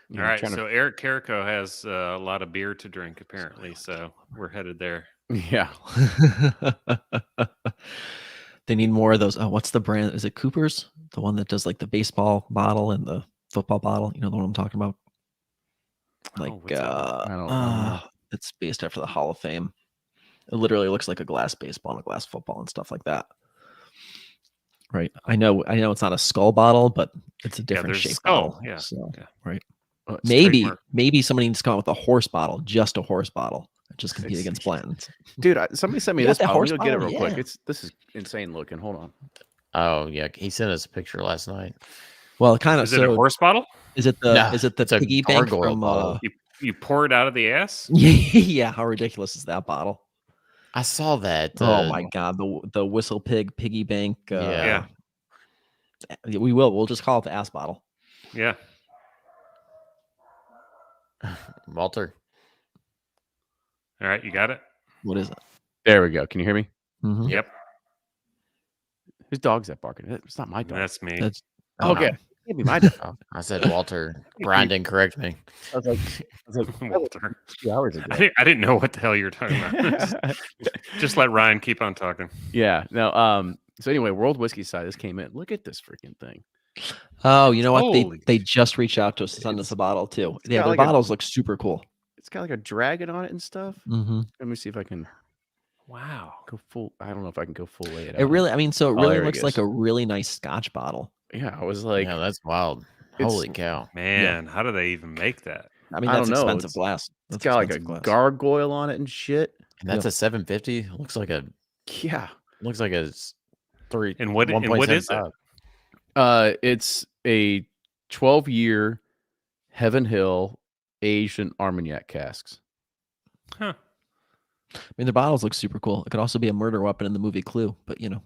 You All know, right. trying to- So Eric Carrico has a lot of beer to drink, apparently. So we're headed there. yeah. They need more of those. Oh, what's the brand? Is it Cooper's? The one that does like the baseball bottle and the football bottle. You know the one I'm talking about? Like, what's that one? I don't know. it's based after the Hall of Fame. It literally looks like a glass baseball and a glass football and stuff like that. Right. I know it's not a skull bottle, but it's a different there's a shape skull, bottle. yeah, So, yeah. right. It's Maybe somebody needs to come out with a horse bottle, just a horse bottle, and just compete It's- against Blanton's. Dude, somebody sent me You got this that bottle. horse You'll get it bottle? real quick. Yeah. This is insane looking. Hold on. Oh yeah, he sent us a picture last night. Well, kind of. Is it a horse bottle? Is it the No, it's a piggy bank gargoyle from? bottle. You pour it out of the ass? Yeah. How ridiculous is that bottle? I saw that. Oh my god, the whistle pig piggy bank. Yeah. We'll just call it the ass bottle. Yeah. Walter. All right, you got it? What is it? There we go. Can you hear me? Mhm. Yep. Whose dog's that barking? It's not my dog. That's me. That's Okay. Can't be my dog. Oh, I said Walter. Brian didn't correct me. I was like Walter. 2 hours ago. I didn't know what the hell you were talking about. Just let Ryan keep on talking. Yeah. No. So anyway, World Whiskey Society. This came in. Look at this freaking thing. Oh, you know what? Holy They just reached out to us to send us a bottle too. Yeah, got their like a- bottles look super cool. It's got like a dragon on it and stuff. Mm-hmm. Let me see if I can Wow. go full. I don't know if I can go full lay it out. It really, I mean, so it Oh, really there he looks like goes. a really nice Scotch bottle. Yeah. I was like, Yeah, that's wild. it's- Holy cow. Man, how do they even make that? I mean, I that's don't know. expensive It's- glass. it's That's got like a expensive glass. gargoyle on it and shit. And that's a 750. Looks like a Yeah. three. And what is it? 1.75. It's a 12-year Heaven Hill aged in Armagnac casks. Huh. I mean, the bottles look super cool. It could also be a murder weapon in the movie Clue, but you know,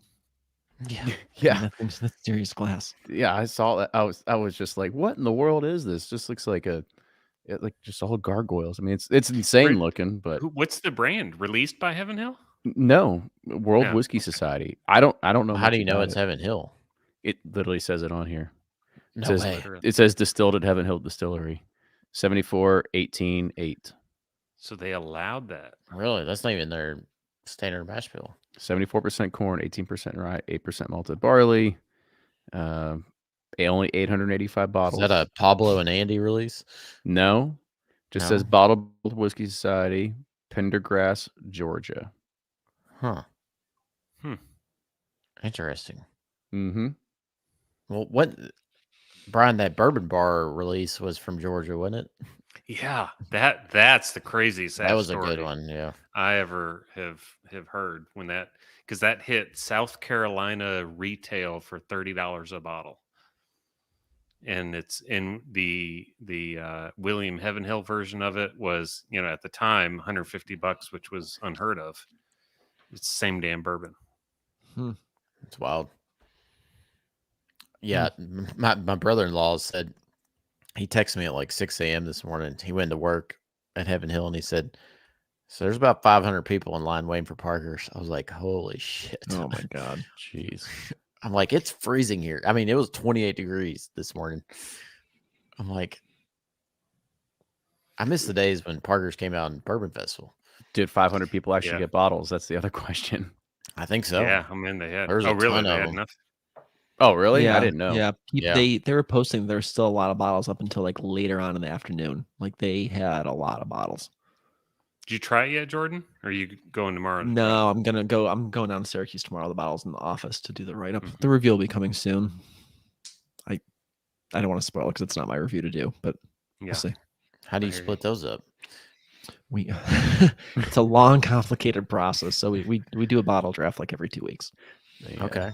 Yeah. Yeah. that's serious glass. Yeah, I saw that. I was just like, what in the world is this? Just looks like like just all gargoyles. I mean, it's insane Great. looking, but What's the brand? Released by Heaven Hill? no, World Yeah, Whiskey Society. I don't know. How much do you know about it's it. Heaven Hill? It literally says it on here. No says- way. It says distilled at Heaven Hill Distillery, 74 18 8. So they allowed that. Really? That's not even their standard mash bill. 74% corn, 18% rye, 8% malted barley. Only 885 Is bottles. that a Pablo and Andy release? No, just says No? Bottled Whiskey Society, Pendergrass, Georgia. Huh. Hmm. Interesting. Mm-hmm. Well, Brian, that Bourbon Bar release was from Georgia, wasn't it? Yeah, that's the craziest. That was a story good one. Yeah. I ever have heard when because that hit South Carolina retail for $30 a bottle, and it's in the William Heaven Hill version of it was at the time $150, which was unheard of. It's the same damn bourbon. It's wild. Yeah. My brother-in-law said, he texted me at like 6 a.m. this morning. He went to work at Heaven Hill and he said, so there's about 500 people in line waiting for Parker's. I was like, holy shit. Oh my god. Jeez. I'm like, it's freezing here. I mean, it was 28 degrees this morning. I'm like, I miss the days when Parker's came out in Bourbon Festival. Did 500 people actually Yeah. get bottles? That's the other question. I think so. Yeah, I mean they had. There's a Oh, really? ton They of had them. enough. Oh, really? Yeah, I didn't know. Yeah, Yeah. they were posting there's still a lot of bottles up until like later on in the afternoon. Like they had a lot of bottles. Did you try it yet, Jordan? Or are you going tomorrow? to try No, I'm going down to Syracuse tomorrow. The bottles in the office to do the write up. The review will be coming soon. I don't want to spoil it because it's not my review to do, but it? Yeah. we'll see. How do you I hear split those up? We it's a long, complicated process. So we do a bottle draft like every 2 weeks. Okay.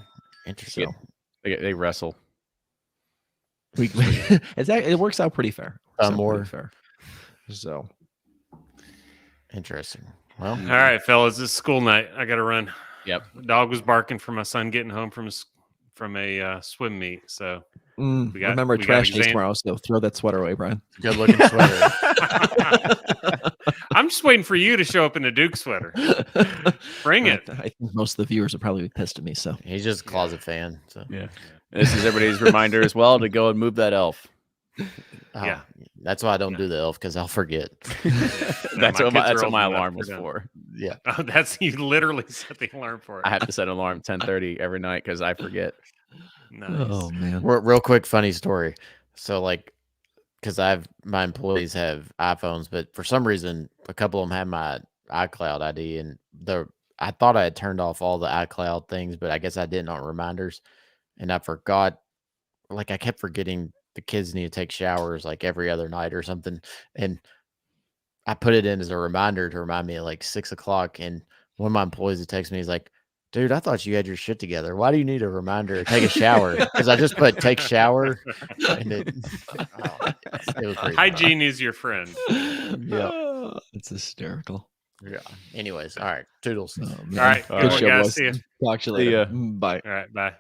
Interesting. So They wrestle. it works out pretty fair. Works out more. pretty fair. So Interesting. Well, All right, fellas, this is school night. I got to run. Yep. The dog was barking for my son getting home from a swim meet. So We got- remember we got trash days exam- tomorrow. So throw that sweater away, Brian. good looking sweater. I'm just waiting for you to show up in a Duke sweater. Bring it. I think most of the viewers would probably be pissed at me. So He's just a closet fan. So Yeah. This is everybody's reminder as well to go and move that elf. Oh, Yeah. That's why I don't do the elf, because I'll forget. That's my what kids are my old enough, alarm they're was done. for. Yeah. Oh, that's you literally set the alarm for it. I have to set an alarm 10:30 every night because I forget. Nice. Oh man. Real quick, funny story. So like, because my employees have iPhones, but for some reason, a couple of them have my iCloud ID, and I thought I had turned off all the iCloud things, but I guess I didn't on reminders, and I forgot. Like I kept forgetting the kids need to take showers like every other night or something, and I put it in as a reminder to remind me at like 6 o'clock. And one of my employees would text me, he's like, "Dude, I thought you had your shit together. Why do you need a reminder to take a shower?" Because I just put "take shower," and it was pretty Hygiene is your friend. Yeah. It's hysterical. Yeah. Anyways, all right. Toodles. Oh, man. All right. All Good right. one, show, guys. boys. See you. Talk to you See later. ya. Bye. All right. Bye.